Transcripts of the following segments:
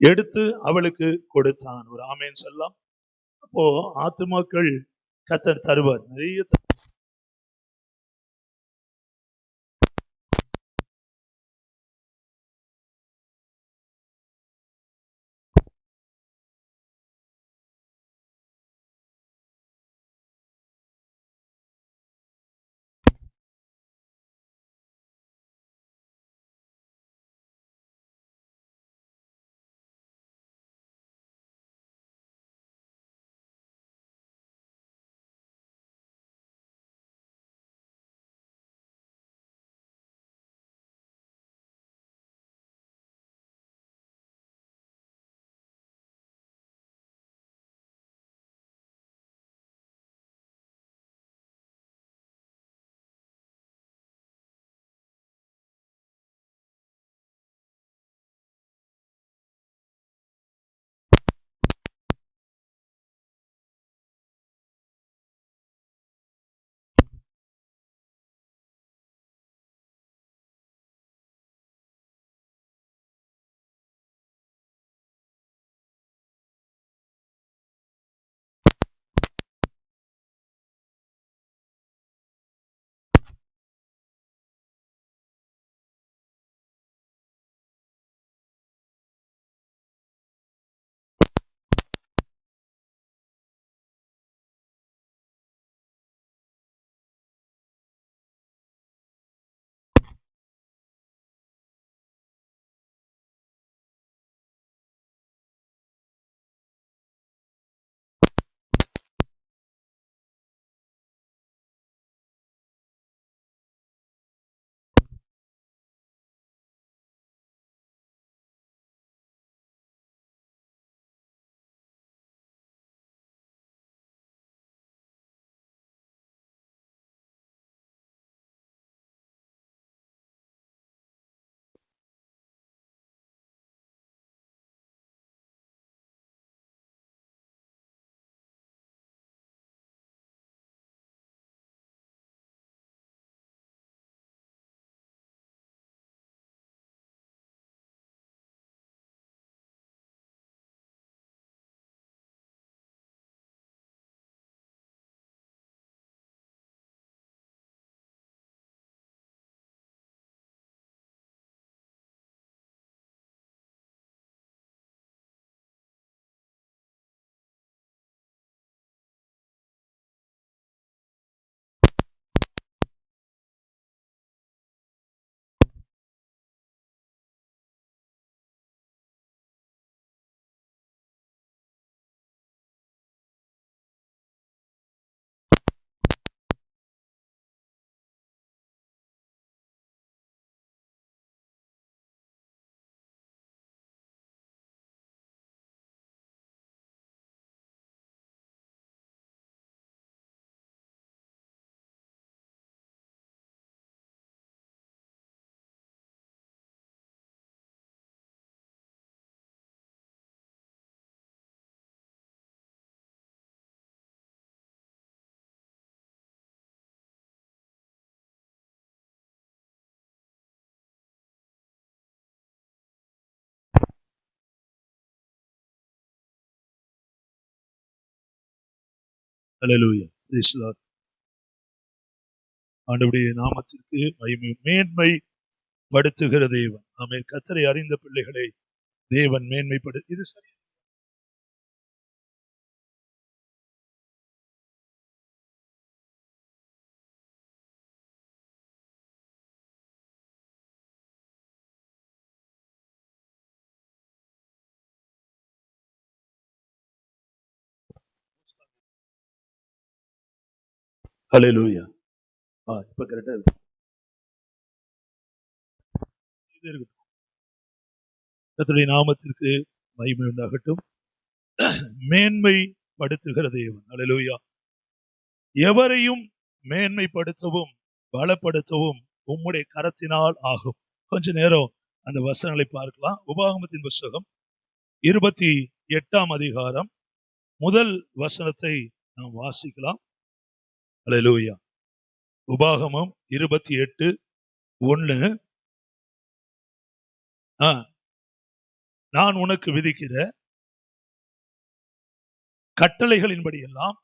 எடுத்து அவளுக்கு கொடுத்தான். ஒரு ஆமேன் சொல்லலாம். அப்போ ஆத்துமாக்கள் கர்த்தர் தருவார். நிறைய ஹல்லேலூயா. Praise the Lord. ஆண்டவருடைய நாமத்திற்கு மகிமை. மேன்மை படுத்துகிற தேவன். ஆமென். கர்த்தரை அறிந்த பிள்ளைகளை தேவன் மேன்மைப்படு. இது சரி. ஹல்லேலூயா. இப்ப கரெக்டா இருக்கு. கர்த்தருடைய நாமத்திற்கு மகிமை உண்டாகட்டும். மேன்மை படுத்துகிற தேவன். ஹல்லேலூயா. எவரையும் மேன்மைப்படுத்தவும் பலப்படுத்தவும் உம்முடைய கரத்தினால் ஆகும். கொஞ்ச நேரம் அந்த வசனங்களை பார்க்கலாம். உபாகமத்தின் புத்தகம் 28ஆம் அதிகாரம் முதல் வசனத்தை நாம் வாசிக்கலாம். ஹல்லேலூயா. உபாகமம் 28:1. நான் உனக்கு விதிக்கிற கட்டளைகளின்படி எல்லாம்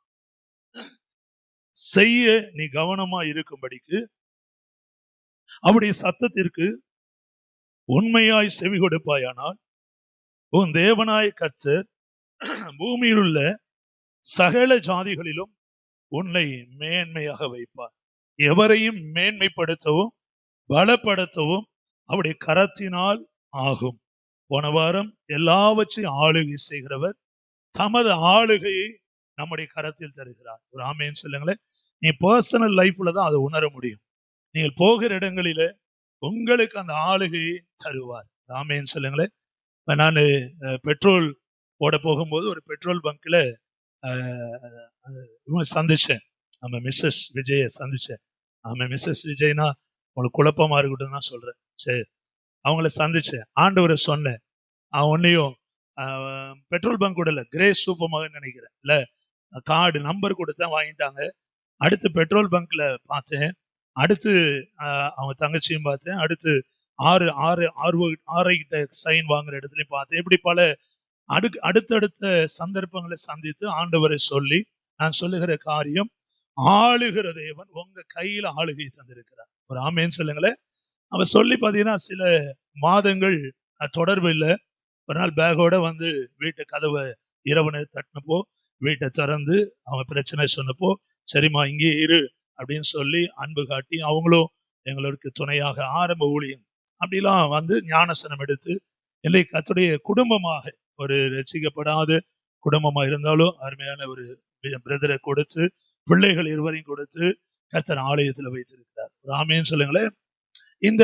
செய்ய நீ கவனமா இருக்கும்படிக்கு அவருடைய சத்தத்திற்கு உண்மையாய் செவி கொடுப்பாயானால் உன் தேவனாய் கர்த்தர் பூமியில் உள்ள சகல ஜாதிகளிலும் உன்னை மேன்மையாக வைப்பார். எவரையும் மேன்மைப்படுத்தவும் பலப்படுத்தவும் அவருடைய கரத்தினால் ஆகும். போன வாரம் எல்லாவற்றையும் ஆளுகை செய்கிறவர் தமது ஆளுகையை நம்முடைய கரத்தில் தருகிறார். ஒரு ஆமேன்னு சொல்லுங்களேன். நீ பர்சனல் லைஃப்ல தான் அதை உணர முடியும். நீங்கள் போகிற இடங்களில உங்களுக்கு அந்த ஆளுகையை தருவார். ஆமேன்னு சொல்லுங்களேன். நான் பெட்ரோல் போட போகும்போது ஒரு பெட்ரோல் பங்க்ல சந்திச்சேன். நம்ம மிஸ்ஸஸ் விஜய சந்திச்சேன். ஆமா, மிஸ்ஸஸ் விஜய்னா உங்களுக்கு குழப்பமா இருக்கட்டும் தான் சொல்றேன். சரி, அவங்கள சந்திச்சேன். ஆண்டவரை சொன்னேன். ஒன்னையும் பெட்ரோல் பங்க் கூட இல்ல, கிரேஸ் சூப்பர் மகன் நினைக்கிறேன், இல்ல கார்டு நம்பர் கொடுத்தேன், வாங்கிட்டாங்க. அடுத்து பெட்ரோல் பங்க்ல பார்த்தேன். அடுத்து அவங்க தங்கச்சியும் பார்த்தேன். அடுத்து ஆர்ஐ கிட்ட சைன் வாங்குற இடத்துலயும் பார்த்தேன். இப்படி பல அடுத்தடுத்த சந்தர்ப்பங்களை சந்தித்து ஆண்டவரை சொல்லி நான் சொல்லுகிற காரியம், ஆளுகிற தேவன் உங்க கையில ஆளுகை தந்திருக்கிறார். ஒரு ஆமேன்னு சொல்லுங்களேன். அவ சொல்லி பாத்தீங்கன்னா சில மாதங்கள் தொடர்பு இல்லை. ஒரு நாள் பேக்கோட வந்து வீட்டு கதவை இரவு தட்டினப்போ வீட்டை திறந்து அவன் பிரச்சனை சொன்னப்போ, சரிம்மா இங்கே இரு அப்படின்னு சொல்லி அன்பு காட்டி அவங்களும் எங்களுக்கு துணையாக ஆரம்ப ஊழியம் அப்படிலாம் வந்து ஞானசனம் எடுத்து இல்லை கர்த்தருடைய குடும்பமாக ஒரு ரட்சிக்கப்படாத குடும்பமா இருந்தாலும் அருமையான ஒரு பிரதரை கொடுத்து பிள்ளைகள் இருவரையும் கொடுத்து கர்த்தர் ஆலயத்துல வைத்திருக்கிறார். ஒரு ஆமேன்னு சொல்லுங்களேன். இந்த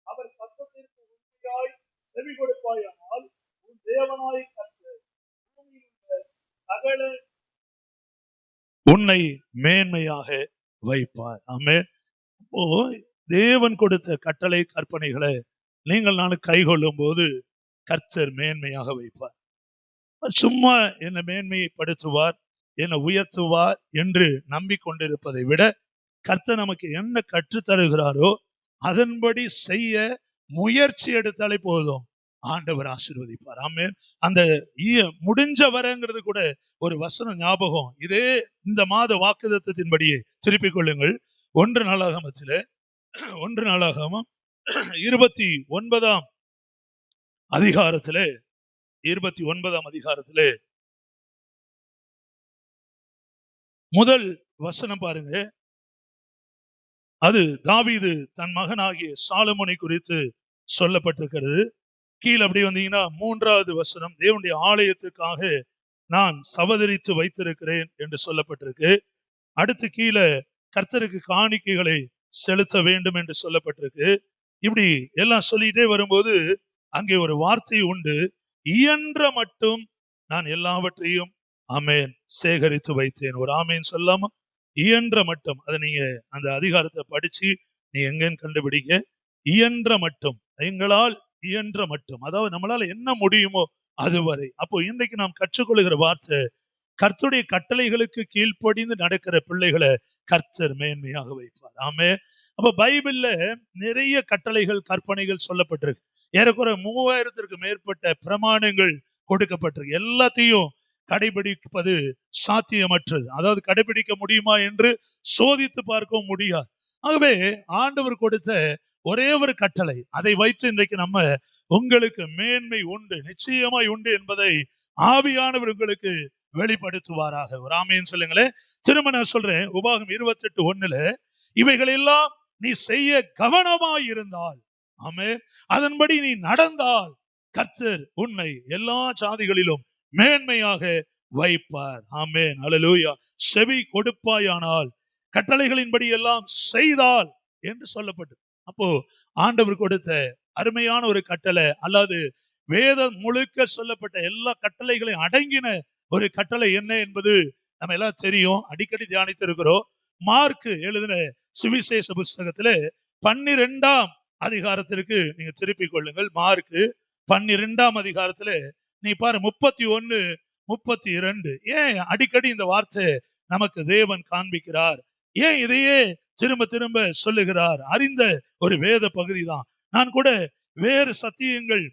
அவர் சத்தத்திற்கு உண்மையாய் செவி கொடுப்பாயானால் உன் தேவனாய் கர்த்தர் சகல உன்னை மேன்மையாக வைப்பார். ஆமென். அப்போ தேவன் கொடுத்த கட்டளை கற்பனைகளை நீங்கள் நான் கைகொள்ளும் போது கர்த்தர் மேன்மையாக வைப்பார். சும்மா என்னை மேன்மைப்படுத்துவார், என்னை உயர்த்துவார் என்று நம்பிக்கொண்டிருப்பதை விட கர்த்தர் நமக்கு என்ன கற்றுத்தருகிறாரோ அதன்படி செய்ய முயற்சி எடுத்தாலே போதும், ஆண்டவர் ஆசீர்வதிப்பார். ஆமென். அந்த முடிஞ்ச வரங்கிறது கூட ஒரு வசனம் ஞாபகம். இதே இந்த மாத வாக்குத்தத்தத்தின்படியே திருப்பிக் கொள்ளுங்கள். 1 நாளாகமத்திலே 1 நாளாகமம் 29ஆம் அதிகாரத்திலே 29ஆம் அதிகாரத்திலே முதல் வசனம் பாருங்க. அது தாவீது தன் மகனாகிய சாலமோனை குறித்து சொல்லப்பட்டிருக்கிறது. கீழே அப்படி வந்தீங்கன்னா 3வது வசனம், தேவனுடைய ஆலயத்துக்காக நான் சவதரித்து வைத்திருக்கிறேன் என்று சொல்லப்பட்டிருக்கு. அடுத்து கீழே கர்த்தருக்கு காணிக்கைகளை செலுத்த வேண்டும் என்று சொல்லப்பட்டிருக்கு. இப்படி எல்லாம் சொல்லிட்டே வரும்போது அங்கே ஒரு வார்த்தை உண்டு, இயன்ற மட்டும் நான் எல்லாவற்றையும் ஆமேன் சேகரித்து வைத்தேன். ஒரு ஆமேன் சொல்லாம, இயன்ற மட்டும். அதை நீங்க அந்த அதிகாரத்தை படிச்சு நீ எங்கன்னு கண்டுபிடிங்க. இயன்ற மட்டும், எங்களால் இயன்ற மட்டும், அதாவது நம்மளால என்ன முடியுமோ அதுவரை. அப்போ இன்றைக்கு நாம் கற்றுக்கொள்கிற வார்த்தை, கர்த்தருடைய கட்டளைகளுக்கு கீழ்ப்படிந்து நடக்கிற பிள்ளைகளை கர்த்தர் மேன்மையாக வைப்பார். ஆமே. அப்ப பைபிள்ல நிறைய கட்டளைகள் கற்பனைகள் சொல்லப்பட்டிருக்கு. ஏறக்குறை 3000த்திற்கு மேற்பட்ட பிரமாணங்கள் கொடுக்கப்பட்டிருக்கு. எல்லாத்தையும் கடைபிடிப்பது சாத்தியமற்றது. அதாவது கடைபிடிக்க முடியுமா என்று சோதித்து பார்க்கவும் முடியாது. ஆகவே ஆண்டவர் கொடுத்த ஒரே ஒரு கட்டளை, அதை வைத்து இன்றைக்கு நம்ம உங்களுக்கு மேன்மை உண்டு, நிச்சயமாய் உண்டு என்பதை ஆவியானவர் உங்களுக்கு வெளிப்படுத்துவாராக. ஒரு ஆமேன்னு சொல்லுங்களேன். திரும்ப நான் சொல்றேன், உபாகம் 28:1 இவைகளெல்லாம் நீ செய்ய கவனமாய் இருந்தால், ஆமென், அதன்படி நீ நடந்தால் கர்த்தர் உன்னை எல்லா ஜாதிகளிலும் மேன்மையாக வைப்பார். ஆமென், அல்லேலூயா. செவி கொடுப்பாயானால் கட்டளைகளின்படி எல்லாம் செய்தால் என்று சொல்லப்பட்டு, அப்போ ஆண்டவர் கொடுத்த அருமையான ஒரு கட்டளை, அல்லாது வேதம் முழுக்க சொல்லப்பட்ட எல்லா கட்டளைகளையும் அடங்கின ஒரு கட்டளை என்ன என்பது நம்ம எல்லாம் தெரியும், அடிக்கடி தியானித்து இருக்கிறோம். மார்க் எழுதின சுவிசேஷ புஸ்தகத்துல 12ஆம் அதிகாரத்திற்கு நீங்க திருப்பிக் கொள்ளுங்கள். மார்க் 12ஆம் அதிகாரத்துல நீ பாரு 31, 32. ஏன் அடிக்கடி இந்த வார்த்தை நமக்கு தேவன் காண்பிக்கிறார்? ஏன் இதையே திரும்ப திரும்ப சொல்லுகிறார்? அறிந்த ஒரு வேத பகுதி தான். நான் கூட வேறு சத்தியங்கள்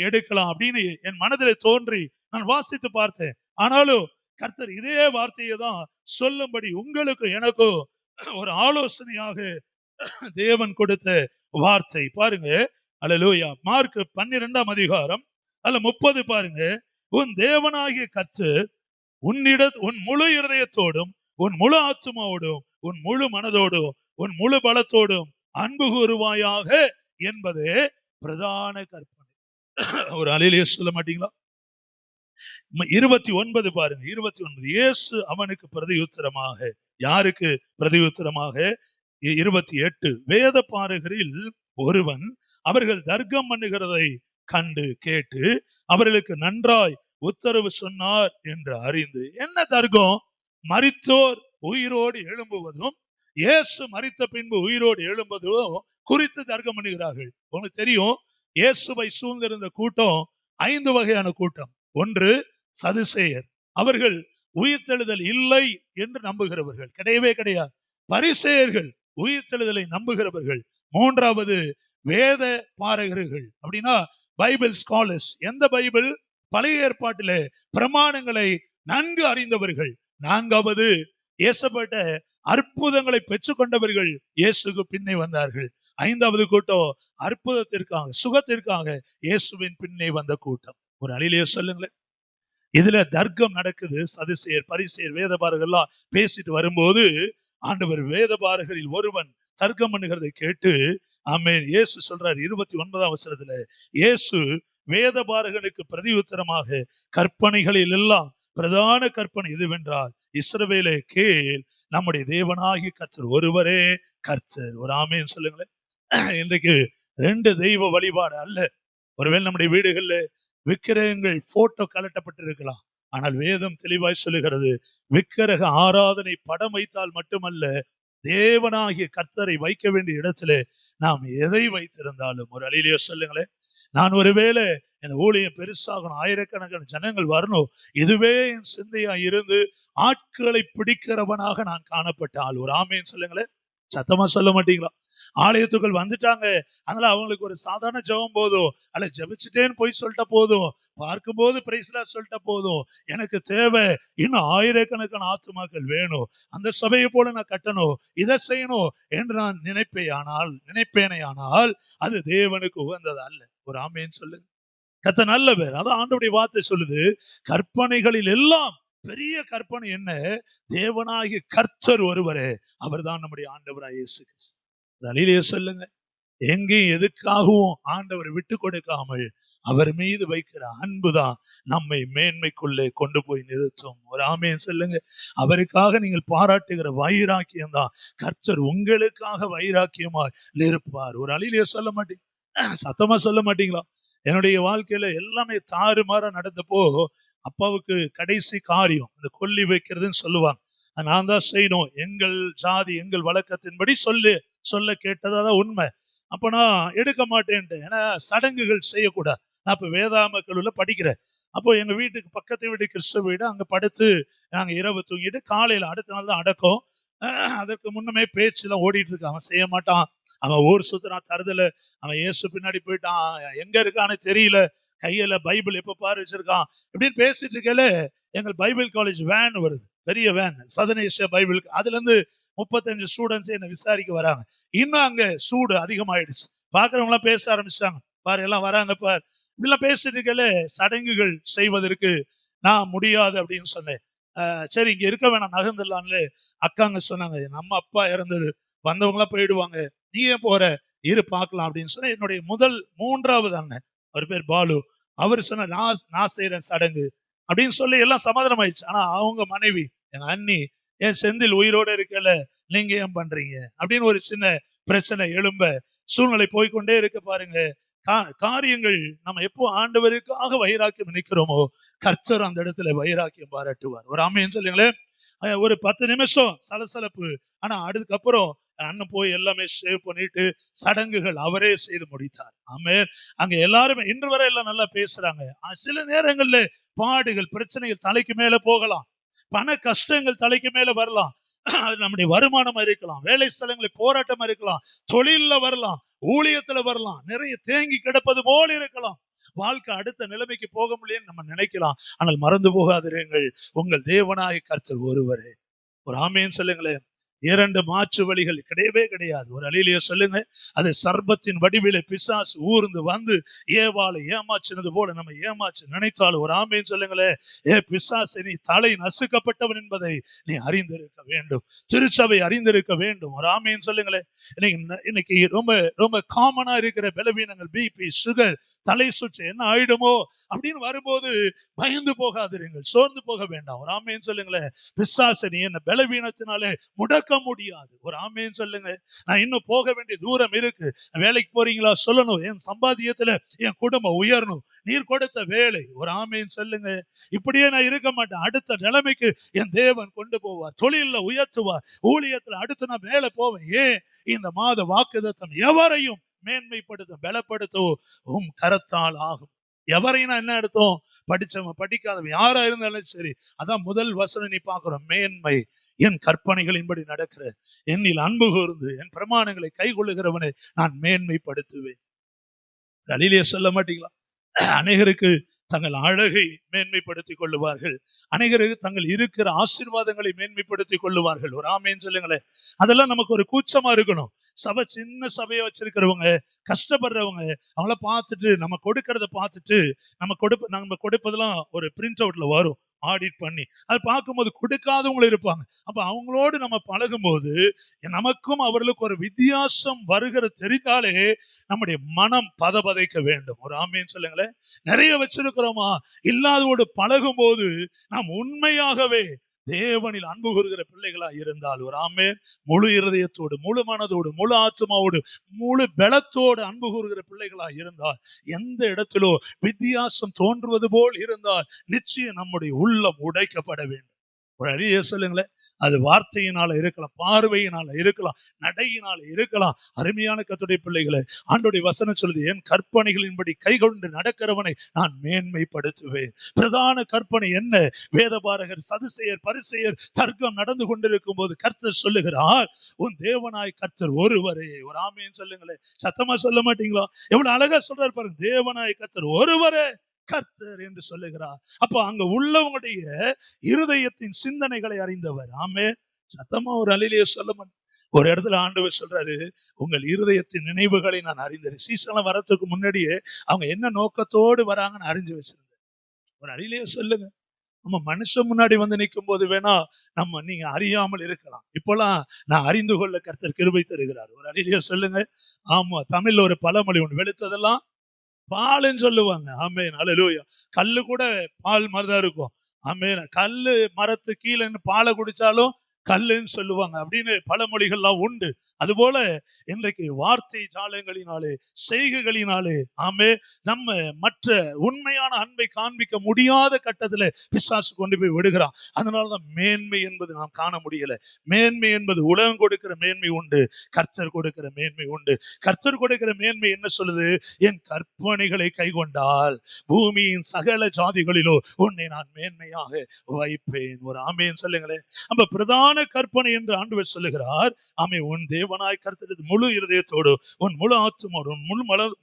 எடுக்கலாம் அப்படின்னு என் மனதில் தோன்றி நான் வாசித்து பார்த்தேன். ஆனாலும் கர்த்தர் இதே வார்த்தையை தான் சொல்லும்படி உங்களுக்கு எனக்கும் ஒரு ஆலோசனையாக தேவன் கொடுத்த வார்த்தை. பாருங்க, அல்லேலூயா. மார்க் 12ஆம் அதிகாரம் அல்ல 30 பாருங்க. உன் தேவனாகிய கர்த்தர் உன் முழு இருதயத்தோடும், உன் முழு ஆத்துமாவோடும், உன் முழு மனதோடும், உன் முழு பலத்தோடும் அன்பு கூறுவாயாக என்பதே பிரதான கற்பனை. ஒரு அலையிலேயே சொல்ல மாட்டீங்களா? 29 பாருங்க, 29. இயேசு அவனுக்கு பிரதியுத்தரமாக, யாருக்கு பிரதியுத்தரமாக? 28. வேத பாரகரில் ஒருவன் அவர்கள் தர்க்கம் பண்ணுகிறதை கண்டு கேட்டு அவர்களுக்கு நன்றாய் உத்தரவு சொன்னார் என்று அறிந்து. என்ன தர்க்கம்? மரித்தோர் உயிரோடு எழும்புவதும் இயேசு மரித்த பின்பு உயிரோடு எழும்புவதும் குறித்து தர்க்கம் பண்ணுகிறார்கள். உங்களுக்கு தெரியும், இயேசுவை சூழ்ந்திருந்த கூட்டம் 5 வகையான கூட்டம். ஒன்று சதுசேயர், அவர்கள் உயிர்த்தெழுதல் இல்லை என்று நம்புகிறவர்கள், கிடையவே கிடையாது. பரிசேயர்கள், உயிர்த்தெழுதலை நம்புகிறவர்கள். மூன்றாவது வேத பாரகர்கள், அப்படின்னா பைபிள் ஸ்காலர்ஸ். எந்த பைபிள்? பழைய ஏற்பாட்டிலே பிரமாணங்களை நன்கு அறிந்தவர்கள். நான்காவது இயேசுப்பட்ட அற்புதங்களை பெற்றுக்கொண்டவர்கள், இயேசுக்கு பின்னே வந்தார்கள். 5வது கூட்டம் அற்புதத்திற்காக, சுகத்திற்காக இயேசுவின் பின்னே வந்த கூட்டம். ஒரு அழிலே சொல்லுங்களேன். இதுல தர்க்கம் நடக்குது. சதுசேயர், பரிசேயர், வேதபாரகர் எல்லாம் பேசிட்டு வரும்போது ஆண்டவர் வேதபாரகரில் ஒருவன் தர்க்கம் பண்ணுகிறதை கேட்டு, ஆமென், இயேசு சொல்றார் 29ஆம் வசனத்துல, இயேசு வேதபாரகனுக்கு பிரதியுத்தரமாக கற்பனைகளில் எல்லாம் பிரதான கற்பனை எதுவென்றால், இஸ்ரவேலே கேள், நம்முடைய தேவனாகிய கர்த்தர் ஒருவரே கர்த்தர். ஒரு ஆமென் சொல்லுங்களேன். இன்றைக்கு 2 தெய்வ வழிபாடு அல்ல. ஒருவேளை நம்முடைய வீடுகள்ல விக்கிரகங்கள் போட்டோ கலட்டப்பட்டிருக்கலாம். ஆனால் வேதம் தெளிவாய் சொல்லுகிறது, விக்கிரக ஆராதனை படம் வைத்தால் மட்டுமல்ல, தேவனாகிய கர்த்தரை வைக்க வேண்டிய இடத்துல நாம் எதை வைத்திருந்தாலும், ஒரு அழியிலேயே சொல்லுங்களேன், நான் ஒருவேளை இந்த ஊழியம் பெருசாகணும், ஆயிரக்கணக்கான ஜனங்கள் வரணும், இதுவே என் சிந்தையா இருந்து ஆட்களை பிடிக்கிறவனாக நான் காணப்பட்டால், ஒரு ஆமேன்னு சொல்லுங்களேன். சத்தமா சொல்ல மாட்டீங்களா? ஆலயத்துக்குள் வந்துட்டாங்க, அதனால அவங்களுக்கு ஒரு சாதாரண ஜெபம் போதும், அல்ல ஜெபிச்சுட்டேன்னு போய் சொல்லிட்ட போதும், பார்க்கும்போது பிரைஸ்லா சொல்லிட்ட போதும், எனக்கு தேவை இன்னும் ஆயிரக்கணக்கான ஆத்துமாக்கள் வேணும், அந்த சபையை போல நான் கட்டணும், இதை செய்யணும் என்று நான் நினைப்பேனே ஆனால் அது தேவனுக்கு உகந்தது அல்ல. ஒரு ஆமேன்னு சொல்லுங்க. கர்த்தர் நல்லவர். அதான் ஆண்டவருடைய வார்த்தை சொல்லுது, கற்பனைகளில் எல்லாம் பெரிய கற்பனை என்ன? தேவனாகிய கர்த்தர் ஒருவரே, அவர்தான் நம்முடைய ஆண்டவராய் இயேசு கிறிஸ்து. அழியிலே சொல்லுங்க, எங்கேயும் எதுக்காகவும் ஆண்டவர் விட்டு கொடுக்காமல் அவர் மீது வைக்கிற அன்புதான் நம்மை மேன்மைக்குள்ளே கொண்டு போய் நிறுத்தும். ஒரு ஆமேன் சொல்லுங்க. அவருக்காக நீங்கள் பாராட்டுகிற வைராக்கியம் தான் கர்த்தர் உங்களுக்காக வைராக்கியமாய் இருப்பார். ஒரு அழியிலே சொல்ல மாட்டீங்க, சத்தமா சொல்ல மாட்டீங்களா? என்னுடைய வாழ்க்கையில எல்லாமே தாறுமாறா நடந்தப்போ, அப்பாவுக்கு கடைசி காரியம் இந்த கொல்லி வைக்கிறதுன்னு சொல்லுவாங்க, நான் தான் செய்யணும், எங்கள் ஜாதி எங்கள் வழக்கத்தின்படி சொல்ல கேட்டதான் உண்மை. அப்ப நான் எடுக்க மாட்டேன்ட்டேன், ஏன்னா சடங்குகள் செய்யக்கூடாது. நான் இப்ப வேதாம கல்லூரில படிக்கிறேன். அப்போ எங்க வீட்டுக்கு பக்கத்து வீடு கிறிஸ்தவ வீடு, அங்க படுத்து நாங்க இரவு தூங்கிட்டு காலையில அடுத்த நாள் தான் அடக்கம். அதற்கு முன்னமே பேச்சு எல்லாம் ஓடிட்டு இருக்கு, அவன் செய்ய மாட்டான், அவன் ஊர் சுத்துறான் தருதல, அவன் இயேசு பின்னாடி போயிட்டான், எங்க இருக்கான்னு தெரியல, கையில பைபிள் எப்ப பாரு வச்சிருக்கான் இப்படின்னு பேசிட்டு இருக்கல, எங்கள் பைபிள் காலேஜ் வேன் வருது, பெரிய வேன், சதன் ஏசியா பைபிள், அதுல இருந்து 35 ஸ்டூடெண்ட்ஸ் என்ன விசாரிக்க வராங்க. இன்னும் அங்க சூடு அதிகமாயிடுச்சு, பாக்குறவங்க எல்லாம் பேச ஆரம்பிச்சாங்க, பாரு எல்லாம் வராங்க பாரு, இப்படிலாம் பேசிட்டு இருக்கல, சடங்குகள் செய்வதற்கு நான் முடியாது அப்படின்னு சொன்னேன். சரி இங்க இருக்க வேணாம், நகர்ந்துடலாம்னு அக்காங்க சொன்னாங்க, நம்ம அப்பா இறந்தது, வந்தவங்களா போயிடுவாங்க, நீ ஏன் போற, இரு பார்க்கலாம் அப்படின்னு சொன்ன. என்னுடைய முதல் 3வது அண்ணன், அவர் பேர் பாலு, அவர் சொன்ன நான் செய்யறேன் சடங்கு அப்படின்னு சொல்லி எல்லாம் சமாதானம் ஆயிடுச்சு. ஆனா அவங்க மனைவி எங்க அண்ணி, என் செந்தில் உயிரோட இருக்கல, நீங்க ஏன் பண்றீங்க அப்படின்னு ஒரு சின்ன பிரச்சனை எழும்ப சூழ்நிலை போய்கொண்டே இருக்கு பாருங்க. காரியங்கள் நம்ம எப்போ ஆண்டவருக்காக வைராக்கியம் நிக்கிறோமோ, கர்த்தர் அந்த இடத்துல வைராக்கியம் பாராட்டுவார். ஒரு ஆமென் சொல்லுங்களேன். ஒரு 10 நிமிஷம் சலசலப்பு, ஆனா அதுக்கப்புறம் அண்ணன் போய் எல்லாமே சேவ் பண்ணிட்டு சடங்குகள் அவரே செய்து முடித்தார். ஆமென். அங்க எல்லாருமே இன்று வரை எல்லாம் நல்லா பேசுறாங்க. சில நேரங்கள்ல பாடுகள் பிரச்சனைகள் தலைக்கு மேல போகலாம், பண கஷ்டங்கள் தலைக்கு மேல வரலாம், நம்முடைய வருமானம் இருக்கலாம், வேலை ஸ்தலங்களில் போராட்டம் இருக்கலாம், தொழில வரலாம், ஊழியத்துல வரலாம், நிறைய தேங்கி கிடப்பது போல் இருக்கலாம், வாழ்க்கை அடுத்த நிலைமைக்கு போக முடியும்னு நம்ம நினைக்கலாம். ஆனால் மறந்து போகாதிருங்கள், உங்கள் தேவனாய கர்த்தர் ஒருவரே. ஒரு ஆமேன் சொல்லுங்களேன். 2 மாற்று வழிகள் கிடையவே கிடையாது. ஒரு அலிலிய சொல்லுங்க, அது சர்பத்தின் வடிவிலே பிசாசு ஊர்ந்து வந்து ஏவாளை ஏமாற்றினது போல நம்ம ஏமாற்றி நினைத்தாலும் ஒரு ஆமேன் சொல்லுங்களேன். பிசாசு, நீ தலை நசுக்கப்பட்டவன் என்பதை நீ அறிந்திருக்க வேண்டும், திருச்சபை அறிந்திருக்க வேண்டும். ஒரு ஆமேன் சொல்லுங்களேன். இன்னைக்கு ரொம்ப ரொம்ப காமனா இருக்கிற பலவீனங்கள், பிபி, சுகர், தலை சுற்று என்ன ஆயிடுமோ அப்படின்னு வரும்போது பயந்து போகாதிருங்கள், சோர்ந்து போக வேண்டாம். ஒரு ஆமேன் சொல்லுங்களேன். பிசாசு நீ என்ன பலவீனத்தினாலே முடக்க முடியாது. ஒரு ஆமேன் சொல்லுங்க. நான் இன்னும் போக வேண்டிய தூரம் இருக்கு. வேலைக்கு போறீங்களா சொல்லணும், என் சம்பாத்தியத்துல என் குடும்பம் உயரணும், நீர் கொடுத்த வேலை. ஒரு ஆமேன் சொல்லுங்க. இப்படியே நான் இருக்க மாட்டேன், அடுத்த நிலைமைக்கு என் தேவன் கொண்டு போவார், தொழில உயர்த்துவார், ஊழியத்துல அடுத்து நான் மேல போவேன். ஏன் இந்த மாத வாக்குத்தத்தம் எவரையும் மேன்மைப்படுத்த பலப்படுத்தவும் கரத்தால் ஆகும். எவரையும் என்ன அர்த்தம், படிச்சவன் படிக்காதவன் யாரா இருந்தாலும் சரி. அதான் முதல் வசனம் நீ பார்க்கிறோம், மேன்மை. என் கற்பனைகளின்படி நடக்கிற, என்னில் அன்பு கூர்ந்து என் பிரமாணங்களை கை கொள்ளுகிறவனை நான் மேன்மைப்படுத்துவேன். அலிலிய சொல்ல மாட்டீங்களா? அநேகருக்கு தங்கள் அழகை மேன்மைப்படுத்திக் கொள்ளுவார்கள், அநேகருக்கு தங்கள் இருக்கிற ஆசீர்வாதங்களை மேன்மைப்படுத்திக் கொள்ளுவார்கள். ஒரு ஆமேன் சொல்லுங்களேன். அதெல்லாம் நமக்கு ஒரு கூச்சமா இருக்கணும். சபை சின்ன சபையை வச்சிருக்கிறவங்க, கஷ்டப்படுறவங்க, அவங்கள பார்த்துட்டு நம்ம கொடுக்கறத பார்த்துட்டு நம்ம கொடுப்பதெல்லாம் ஒரு பிரிண்ட் அவுட்ல வரும், ஆடிட் பண்ணி அது பார்க்கும்போது கொடுக்காதவங்களும் இருப்பாங்க. அப்ப அவங்களோடு நம்ம பழகும் போது நமக்கும் அவர்களுக்கு ஒரு வித்தியாசம் வருகிற தெரிந்தாலே நம்முடைய மனம் பதபதைக்க வேண்டும். ஒரு ஆமேன் சொல்லுங்களேன். நிறைய வச்சிருக்கிறோமா, இல்லாதோடு பழகும் போது நாம் உண்மையாகவே தேவனில் அன்பு கூறுகிற பிள்ளைகளா இருந்தால், ஒரு ஆமேன், முழு இருதயத்தோடு, முழு மனதோடு, முழு ஆத்மாவோடு, முழு பலத்தோடு அன்பு கூறுகிற பிள்ளைகளா இருந்தால், எந்த இடத்திலோ வித்தியாசம் தோன்றுவது போல் இருந்தால் நிச்சயம் நம்முடைய உள்ளம் உடைக்கப்பட வேண்டும். ஒரு அழிய சொல்லுங்களேன். அது வார்த்தையினால இருக்கலாம், பார்வையினால இருக்கலாம், நடையினால இருக்கலாம். அருமையான கர்த்தருடைய பிள்ளைகளை, ஆண்டவருடைய வசனம் சொல்லுது, என் கற்பனைகளின்படி கைகொண்டு நடக்கிறவனை நான் மேன்மைப்படுத்துவேன். பிரதான கற்பனை என்ன? வேதபாரகர், சதுசேயர், பரிசேயர் தர்க்கம் நடந்து கொண்டிருக்கும் போது கர்த்தர் சொல்லுகிறார், உன் தேவனாய் கர்த்தர் ஒருவரே. ஒரு ஆமேன் சொல்லுங்களேன். சத்தமா சொல்ல மாட்டீங்களா? எவ்வளவு அழகா சொல்றாரு பாருங்க, தேவனாய் கர்த்தர் ஒருவரே கர்த்தர் என்று சொல்லுகிறார். அப்ப அங்க உள்ளவங்களுடைய இருதயத்தின் சிந்தனைகளை அறிந்தவர். ஆமே, சத்தமா ஒரு அலிலிய சொல்ல மாட்டேன். ஒரு இடத்துல ஆண்டவர் சொல்றாரு, உங்கள் இருதயத்தின் நினைவுகளை நான் அறிந்தேன். சீசன்லாம் வரத்துக்கு முன்னாடியே அவங்க என்ன நோக்கத்தோடு வராங்கன்னு அறிஞ்சு வச்சிருந்தேன். ஒரு அலிலிய சொல்லுங்க. நம்ம மனுஷன் முன்னாடி வந்து நிற்கும் போது வேணா நீங்க அறியாமல் இருக்கலாம். இப்பெல்லாம் நான் அறிந்து கொள்ள கர்த்தர் கிருபை தருகிறார். ஒரு அலிலிய சொல்லுங்க. ஆமா, தமிழ்ல ஒரு பழமொழி ஒன்று, வெளுத்ததெல்லாம் பால்ன்னு சொல்லுவாங்க. ஆமேன், அல்லேலூயா. கல்லு கூட பால் மாதிரிதான் இருக்கும். ஆமேன். கல்லு மரத்து கீழே பாலை குடிச்சாலும் கல்லுன்னு சொல்லுவாங்க அப்படின்னு பழமொழிகள்லாம் உண்டு. அதுபோல இன்றைக்கு வார்த்தை ஜாலங்களினாலே, செய்கைகளினாலே, ஆமே, நம்ம மற்ற உண்மையான அன்பை காண்பிக்க முடியாத கட்டத்துல பிசாசு கொண்டு போய் விடுகிறான். அதனாலதான் மேன்மை என்பது நாம் காண முடியல. மேன்மை என்பது உலகம் கொடுக்கிற மேன்மை உண்டு, கர்த்தர் கொடுக்கிற மேன்மை உண்டு. கர்த்தர் கொடுக்கிற மேன்மை என்ன சொல்லுது? என் கற்பனைகளை கைக்கொண்டால் பூமியின் சகல ஜாதிகளிலோ உன்னை நான் மேன்மையாக வைப்பேன். ஒரு ஆமேன் சொல்லுங்களேன். அப்ப பிரதான கற்பனை என்று ஆண்டவர் சொல்லுகிறார், ஆமே, உன் தேவன் தேவனாய் கர்த்தரது முழு இருதயத்தோடு, உன் முழு ஆத்துமோடு, உன்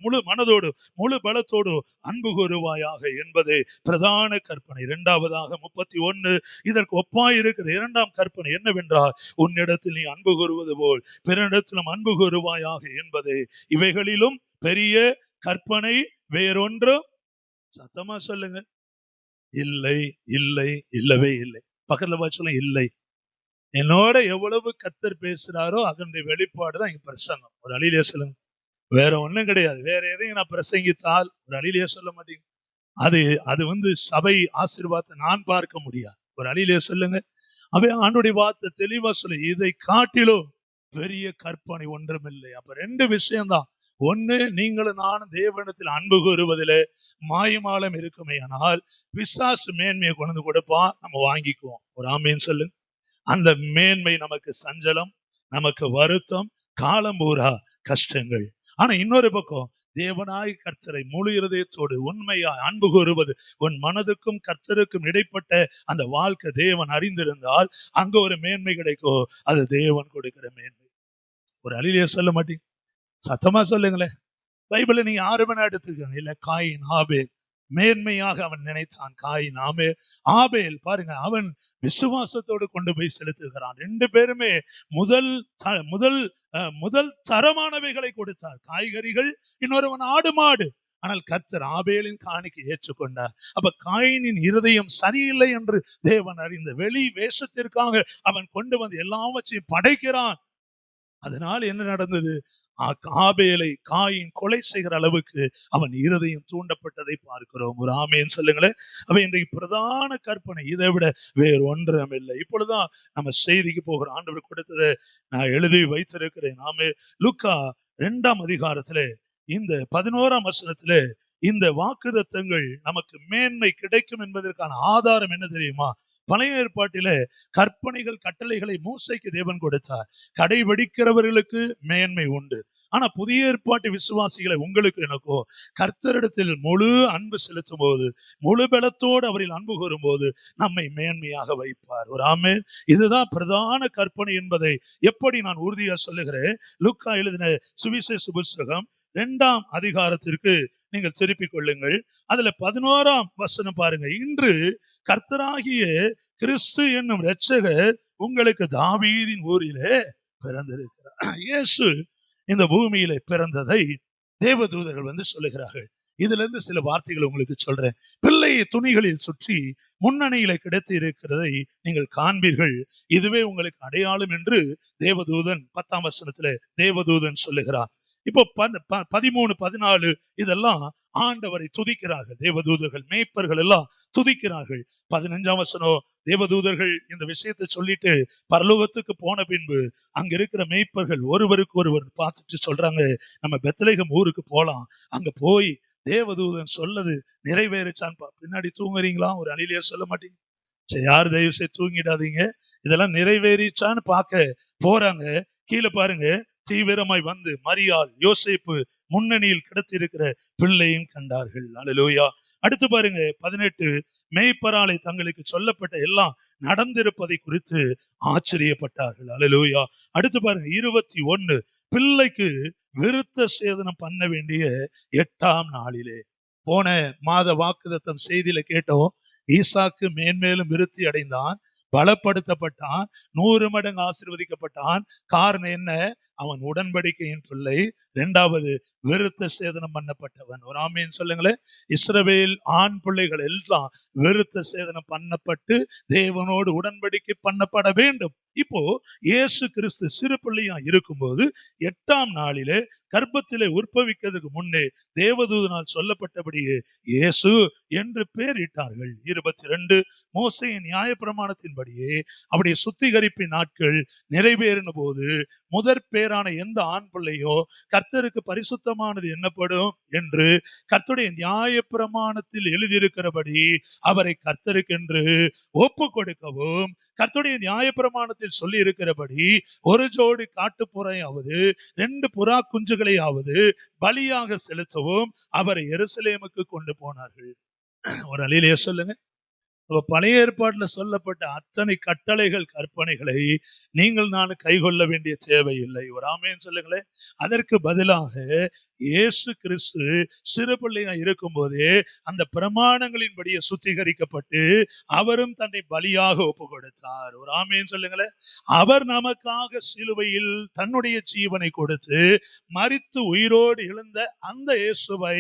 முழு மனதோடு, முழு பலத்தோடு அன்பு கூறுவாயாக என்பது பிரதான கற்பனை. இரண்டாவதாக 31 இதற்கு ஒப்பாய் இருக்கிற இரண்டாம் கற்பனை என்னவென்றால், உன்னிடத்தில் நீ அன்பு கூறுவது போல் பிறனிடத்திலும் அன்பு கூறுவாயாக என்பது. இவைகளிலும் பெரிய கற்பனை வேறொன்றும், சத்தமா சொல்லுங்க, இல்லை, இல்லை, இல்லவே இல்லை. பக்கத்துல பார்த்து இல்லை. என்னோட எவ்வளவு கர்த்தர் பேசுறாரோ அதனுடைய வெளிப்பாடுதான் இங்க பிரசங்கம். ஒரு அழியிலே சொல்லுங்க, வேற ஒண்ணும் கிடையாது. வேற எதையும் நான் பிரசங்கித்தால் ஒரு அழியிலே சொல்ல மாட்டேங்க. அது சபை ஆசீர்வாதத்தை நான் பார்க்க முடியாது. ஒரு அழியிலே சொல்லுங்க. ஆண்டுடைய வார்த்தை தெளிவா சொல்லு, இதை காட்டிலும் பெரிய கற்பனை ஒன்றும் இல்லை. அப்ப ரெண்டு விஷயம்தான். ஒண்ணு, நீங்களும் நானும் தேவனிடத்தில் அன்பு கூறுவதிலே மாயமாலம் இருக்குமே, ஆனால் பிசாசு மேன்மையை கொண்டு கொடுப்பான், நம்ம வாங்கிக்குவோம். ஒரு ஆமேன்னு சொல்லுங்க. அந்த மேன்மை நமக்கு சஞ்சலம், நமக்கு வருத்தம், காலம் பூரா கஷ்டங்கள். ஆனா இன்னொரு பக்கம், தேவனாய் கர்த்தரை முழு இருதயத்தோடு உண்மையாய் அன்பு கூறுவது, உன் மனதுக்கும் கர்த்தருக்கும் இடைப்பட்ட அந்த வாழ்க்கை தேவன் அறிந்திருந்தால் அங்க ஒரு மேன்மை கிடைக்கும். அது தேவன் கொடுக்கிற மேன்மை. ஒரு அழிலிய சொல்ல மாட்டீங்க, சத்தமா சொல்லுங்களேன். பைபிள நீங்க 6 மணி எடுத்துக்கோங்க. இல்ல, காயின் ஆபேல் மேன்மையாக அவன் நினைத்தான். காயின் ஆபேல் பாருங்க, அவன் விசுவாசத்தோடு கொண்டு போய் செலுத்துகிறான். ரெண்டு பேருமே முதல் தரமானவைகளை கொடுத்தார். காய்கறிகள், இன்னொருவன் ஆடு மாடு. ஆனால் கர்த்தர் ஆபேலின் காணிக்கை ஏற்றுக்கொண்டார். அப்ப காயினின் இருதயம் சரியில்லை என்று தேவன் அறிந்த வெளி வேஷத்திற்காக அவன் கொண்டு வந்து எல்லாவற்றையும் படைக்கிறான். அதனால் என்ன நடந்தது? ஆபேலை காயின் கொலை செய்கிற அளவுக்கு அவன் இருதயம் தூண்டப்பட்டதை பார்க்கிறோம். ஒரு ஆமேன்னு சொல்லுங்களேன். அவன் இன்றைக்கு பிரதான கற்பனை இதை விட வேறு ஒன்றும் இல்லை. இப்பொழுதுதான் நம்ம செய்திக்கு போகிற ஆண்டவர் கொடுத்ததை நான் எழுதி வைத்திருக்கிறேன். நாம லூக்கா 2ஆம் அதிகாரத்திலே இந்த 11ஆம் வசனத்திலே இந்த வாக்குத்தத்தங்கள் நமக்கு மேன்மை கிடைக்கும் என்பதற்கான ஆதாரம் என்ன தெரியுமா? பழைய ஏற்பாட்டில கற்பனைகள், கட்டளைகளை மோசைக்கு தேவன் கொடுத்தார். கடைபிடிக்கிறவர்களுக்கு மேன்மை உண்டு. ஆனா புதிய ஏற்பாட்டு விசுவாசிகளை உங்களுக்கு எனக்கோ கர்த்தரிடத்தில் முழு அன்பு செலுத்தும் போது, முழு பலத்தோடு அவரில் அன்பு கூறும் போது நம்மை மேன்மையாக வைப்பார். ஒரு ஆமென். இதுதான் பிரதான கற்பனை என்பதை எப்படி நான் உறுதியா சொல்லுகிறேன். லூக்கா எழுதின சுவிசேஷ புஸ்தகம் 2ஆம் அதிகாரத்திற்கு நீங்கள் திருப்பிக் கொள்ளுங்கள். அதுல 11ஆம் வசனம் பாருங்க. இன்று கர்த்தராகிய கிறிஸ்து என்னும் இரட்சகர் உங்களுக்கு தாவீதின் ஊரிலே பிறந்திருக்கிறார். இயேசு இந்த பூமியிலே பிறந்ததை தேவதூதர்கள் சொல்லுகிறார்கள். இதுல இருந்து சில வார்த்தைகள் உங்களுக்கு சொல்றேன். பிள்ளையை துணிகளில் சுற்றி முன்னணியில கிடைத்து இருக்கிறதை நீங்கள் காண்பீர்கள், இதுவே உங்களுக்கு அடையாளம் என்று தேவதூதன் 10ஆம் வசனத்துல தேவதூதன் சொல்லுகிறார். இப்போ 13, 14 இதெல்லாம் ஆண்டவரை துதிக்கிறார்கள். தேவதூதர்கள், மேய்ப்பர்கள் எல்லாம் துதிக்கிறார்கள். 15ஆம் வசனம், தேவதூதர்கள் இந்த விஷயத்தை சொல்லிட்டு பரலோகத்துக்கு போன பின்பு அங்க இருக்கிற மேய்ப்பர்கள் ஒருவருக்கு ஒருவர் பார்த்துட்டு சொல்றாங்க, நம்ம பெத்லகேம் ஊருக்கு போலாம். அங்க போய் தேவதூதன் சொல்லது நிறைவேறுச்சான்னு பின்னாடி தூங்குறீங்களா? ஒரு அழிலியா சொல்ல மாட்டீங்க. சரி, யாரு தயவு செய்து தூங்கிடாதீங்க. இதெல்லாம் நிறைவேறிச்சான்னு பார்க்க போறாங்க. கீழே பாருங்க, தீவிரமாய் வந்து மரியாள், யோசேப்பு முன்னணியில் கிடத்திருக்கிற பிள்ளையும் கண்டார்கள். அல்லேலூயா. அடுத்து பாருங்க 18, மேய்ப்பராலை தங்களுக்கு சொல்லப்பட்ட எல்லாம் நடந்திருப்பதை குறித்து ஆச்சரியப்பட்டார்கள். அல்லேலூயா. அடுத்து பாருங்க 21, பிள்ளைக்கு விருத்த சேதனம் பண்ண வேண்டிய 8ஆம் நாளிலே. போன மாத வாக்குத்தத்தம் செய்தியில கேட்டோம், ஈசாக்கு மேன்மேலும் விருத்தி அடைந்தான், பலப்படுத்தப்பட்டான், 100 மடங்கு ஆசீர்வதிக்கப்பட்டான். காரணம் என்ன? அவன் உடன்படிக்கையின் பிள்ளை. 2வது விருத்த சேதனம் பண்ணப்பட்டவன். ஒரு ஆமேன்னு சொல்லுங்களேன். இஸ்ரவேல் ஆண் பிள்ளைகள் எல்லாம் விருத்த சேதனம் பண்ணப்பட்டு தேவனோடு உடன்படிக்கை பண்ணப்பட வேண்டும். இப்போ இயேசு கிறிஸ்து சிறு பிள்ளையா இருக்கும்போது 8ஆம் நாளிலே கர்ப்பத்திலே உற்பவிக்கிறதுக்கு முன்னே தேவதூதனால் சொல்லப்பட்டபடியே இயேசு என்று பெயரிட்டார்கள். 22, மோசேயின் நியாயப்பிரமாணத்தின்படியே அவருடைய சுத்திகரிப்பின் நாட்கள் நிறைவேறின போது முதற் பேரான எந்த ஆண் பிள்ளையோ கர்த்தருக்கு பரிசுத்தமானது எண்ணப்படும் என்று கர்த்தருடைய நியாயப்பிரமாணத்தில் எழுதியிருக்கிறபடி அவரை கர்த்தருக்கென்று ஒப்பு கொடுக்கவும், கர்த்தருடைய நியாயப்பிரமாணத்தில் சொல்லி இருக்கிறபடி ஒரு ஜோடி காட்டுப்புறையாவது 2 புறா குஞ்சுகளையாவது பலியாக செலுத்தவும் அவரை எருசலேமுக்கு கொண்டு போனார்கள். ஒரு அலிலேயே சொல்லுங்க. பழைய ஏற்பாட்டுல சொல்லப்பட்ட அத்தனை கட்டளைகள் கற்பனைகளை நீங்கள் நான் கைகொள்ள வேண்டிய தேவையில்லை. ஒரு ஆமென் சொல்லுங்களேன். அதற்கு பதிலாக இயேசு கிறிஸ்து சிறு பிள்ளையா இருக்கும் போதே அந்த பிரமாணங்களின்படியே சுத்திகரிக்கப்பட்டு அவரும் தன்னை பலியாக ஒப்பு கொடுத்தார். ஒரு ஆமென் சொல்லுங்களேன். அவர் நமக்காக சிலுவையில் தன்னுடைய ஜீவனை கொடுத்து மரித்து உயிரோடு எழுந்த அந்த இயேசுவை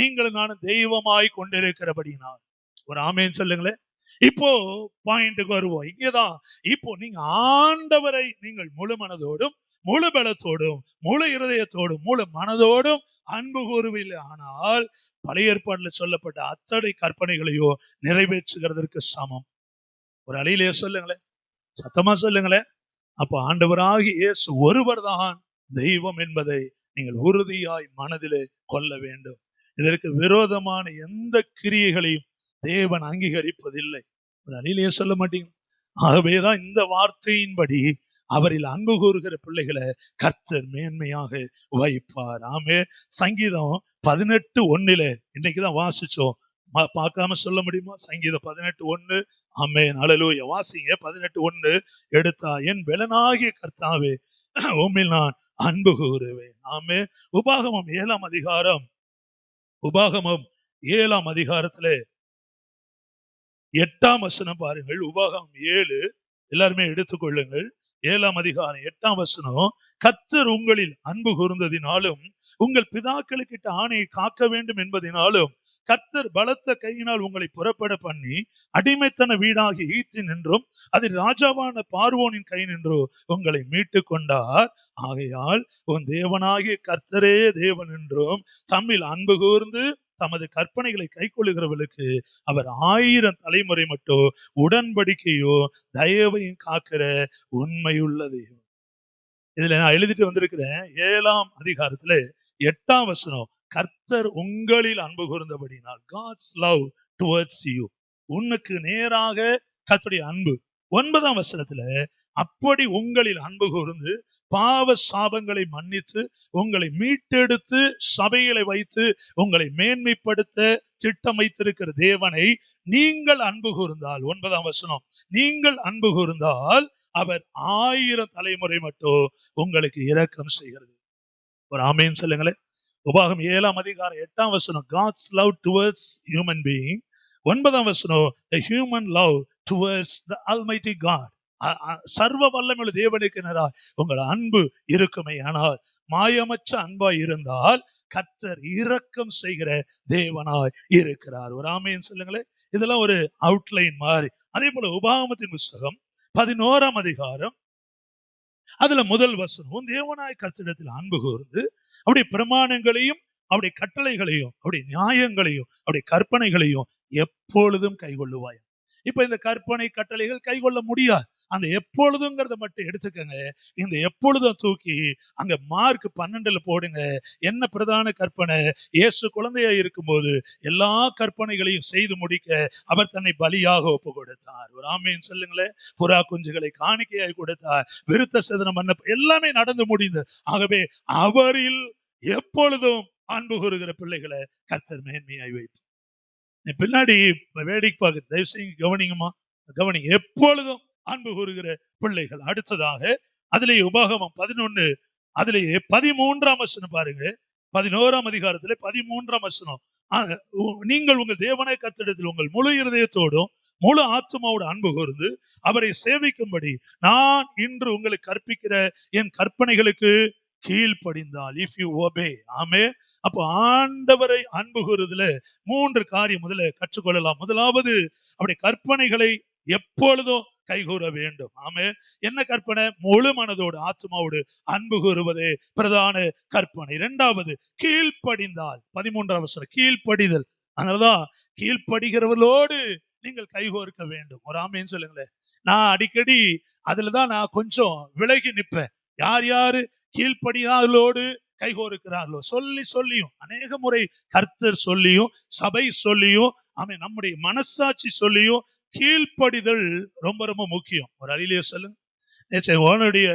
நீங்கள் நான் தெய்வமாய் கொண்டிருக்கிறபடினால். ஒரு ஆமென் சொல்லுங்களேன். இப்போ பாயிண்ட்டுக்கு வருவோம். இங்கதான் இப்போ நீங்க ஆண்டவரை நீங்கள் முழு மனதோடும் முழு பலத்தோடும் முழு இருதயத்தோடும் முழு மனதோடும் அன்பு கூறுவில்லை, ஆனால் பழைய ஏற்பாடுல சொல்லப்பட்ட அத்தனை கற்பனைகளையோ நிறைவேற்றுகிறதற்கு சமம். ஒரு அலையிலேயே சொல்லுங்களேன், சத்தமா சொல்லுங்களேன். அப்ப ஆண்டவராகிய இயேசு ஒருவர் தான் தெய்வம் என்பதை நீங்கள் உறுதியாய் மனதிலே கொள்ள வேண்டும். இதற்கு விரோதமான எந்த கிரியைகளையும் தேவன் அங்கீகரிப்பதில்லை. ஒரு அணிலேயே சொல்ல மாட்டீங்க. ஆகவேதான் இந்த வார்த்தையின்படி அவரில் அன்பு கூறுகிற பிள்ளைகளை கர்த்தர் மேன்மையாக வைப்பார். ஆமே. சங்கீதம் 18:1 இன்னைக்குதான் வாசிச்சோம். பார்க்காம சொல்ல முடியுமா? சங்கீதம் 18:1. ஆமென், அல்லேலூயா. வாசிங்க. 18:1 எடுத்தா, என் பெலனாகிய கர்த்தாவே உம்மில் நான் அன்பு கூறுவேன். ஆமே. உபாகமம் 7ஆம் அதிகாரம், உபாகமம் 7ஆம் அதிகாரத்திலே 8ஆம் வசனம் பாருங்கள். உபாகமம் 7, எல்லாருமே எடுத்துக்கொள்ளுங்கள். 7ஆம் அதிகாரம் 8ஆம் வசனம். கர்த்தர் உங்களில் அன்பு கூர்ந்ததினாலும் உங்கள் பிதாக்களுக்கிட்ட ஆணையை காக்க வேண்டும் என்பதினாலும் கர்த்தர் பலத்த கையினால் உங்களை புறப்பட பண்ணி அடிமைத்தன வீடாகி ஈத்தி நின்றும் அதில் ராஜாவான பார்வோனின் கை நின்றோ உங்களை மீட்டு கொண்டார். ஆகையால் உன் தேவனாகிய கர்த்தரே தேவன் என்றும் தம்மில் அன்பு கூர்ந்து தமது கற்பனைகளை கை கொள்ளுகிறவர்களுக்கு அவர் 1000 தலைமுறை மட்டும் உடன்படிக்கையோ தயவையும் காக்கிற உண்மையுள்ள தெய்வம். இதுல நான் எழுதிட்டு வந்திருக்கிறேன். 7ஆம் அதிகாரத்துல 8ஆம் வசனம். கர்த்தர் உங்களில் அன்பு கூர்ந்தபடினால், God's love towards you, உனக்கு நேராக கர்த்தருடைய அன்பு. 9ஆம் வசனத்துல அப்படி உங்களில் அன்பு கூர்ந்து பாவ சாபங்களை மன்னித்து உங்களை மீட்டெடுத்து சபைகளை வைத்து உங்களை மேன்மைப்படுத்த திட்டம் வைத்திருக்கிற தேவனை நீங்கள் அன்பு கூர்ந்தால், 9ஆம் வசனம், நீங்கள் அன்பு கூர்ந்தால் அவர் 1000 தலைமுறை மட்டும் உங்களுக்கு இரக்கம் செய்கிறது. ஒரு ஆமென் சொல்லுங்களேன். உபாகமம் 7ஆம் அதிகாரம் 8ஆம் வசனம், God's love towards human being. 9ஆம் வசனம், the human love towards the Almighty God. சர்வ வல்லமையுள்ள தேவனுக்கு நேராக உங்கள் அன்பு இருக்குமே, ஆனால் மாயமற்ற அன்பாய் இருந்தால் கர்த்தர் இரக்கம் செய்கிற தேவனாய் இருக்கிறார். ஒரு ஆமென் சொல்லுங்களேன். இதெல்லாம் ஒரு அவுட்லைன் மாதிரி. அதே போல உபாகமத்தின் புத்தகம் 11ஆம் அதிகாரம், அதுல முதல் வசனம், தேவனாய் கர்த்தரிடத்தில் அன்பு கூர்ந்து அவருடைய பிரமாணங்களையும் அவருடைய கட்டளைகளையும் அவருடைய நியாயங்களையும் அவருடைய கற்பனைகளையும் எப்பொழுதும் கைகொள்ளுவாய். இப்ப இந்த கற்பனை கட்டளைகள் கைகொள்ள முடியாது. அந்த எப்பொழுதுங்கிறத மட்டும் எடுத்துக்கங்க. இந்த எப்பொழுதும் தூக்கி அங்க மார்க் 12 போடுங்க. என்ன பிரதான கற்பனை? இயேசு குழந்தையா இருக்கும்போது எல்லா கற்பனைகளையும் செய்து முடிக்க அவர் தன்னை பலியாக ஒப்பு கொடுத்தார். ஒரு ஆமென் சொல்லுங்களேன். புறா குஞ்சுகளை காணிக்கையாய் கொடுத்தார். விருத்த சேதனம் பண்ண எல்லாமே நடந்து முடிந்தது. ஆகவே அவரில் எப்பொழுதும் அன்பு கூறுகிற பிள்ளைகளை கர்த்தர் மேன்மையாய் வைப்பார். பின்னாடி வேடிக்கை பார்க்க தயவு செய்து கவனிங்கம்மா, கவனிங்க. எப்பொழுதும் அன்பு கூறுகிற பிள்ளைகள். அடுத்ததாக அதிலேயே உபாகமம் 11, அதிலேயே 13ஆம் வசனம் பாருங்க. 11ஆம் அதிகாரத்திலே 13ஆம் வசனம், நீங்கள் உங்கள் தேவனாய் கர்த்தரிடத்தில் உங்கள் முழு இருதயத்தோடும் முழு ஆத்துமாவோடு அன்பு கூர்ந்து அவரை சேவிக்கும்படி நான் இன்று உங்களுக்கு கற்பிக்கிற என் கற்பனைகளுக்கு கீழ்ப்படிந்தால், இஃப் யூ ஒபே. ஆமே. அப்ப ஆண்டவரை அன்பு கூறுதல 3 காரியம் முதல்ல கற்றுக்கொள்ளலாம். முதலாவது, அவருடைய கற்பனைகளை எப்பொழுதும் கைகூற வேண்டும். ஆமே. என்ன கற்பனை? முழு மனதோடு ஆத்மாவோடு அன்பு கூறுவதே பிரதான கற்பனை. 2வது, கீழ்ப்படிந்தால். 13ஆம் வசனம், கீழ்ப்படிதல். அதனாலதான் கீழ்ப்படுகிறவர்களோடு நீங்கள் கைகோர்க்க வேண்டும். ஒரு ஆமென் சொல்லுங்களேன். நான் அடிக்கடி அதுலதான் நான் கொஞ்சம் விலகி நிற்பேன். யார் யாரு கீழ்ப்படியாதோடு கைகோர்க்கிறார்களோ, சொல்லியும் அநேக முறை கர்த்தர் சொல்லியும் சபை சொல்லியும் ஆமென் நம்முடைய மனசாட்சி சொல்லியும் கீழ்ப்படிதல் ரொம்ப ரொம்ப முக்கியம். ஒரு அழியிலேயே சொல்லுங்க. உன்னுடைய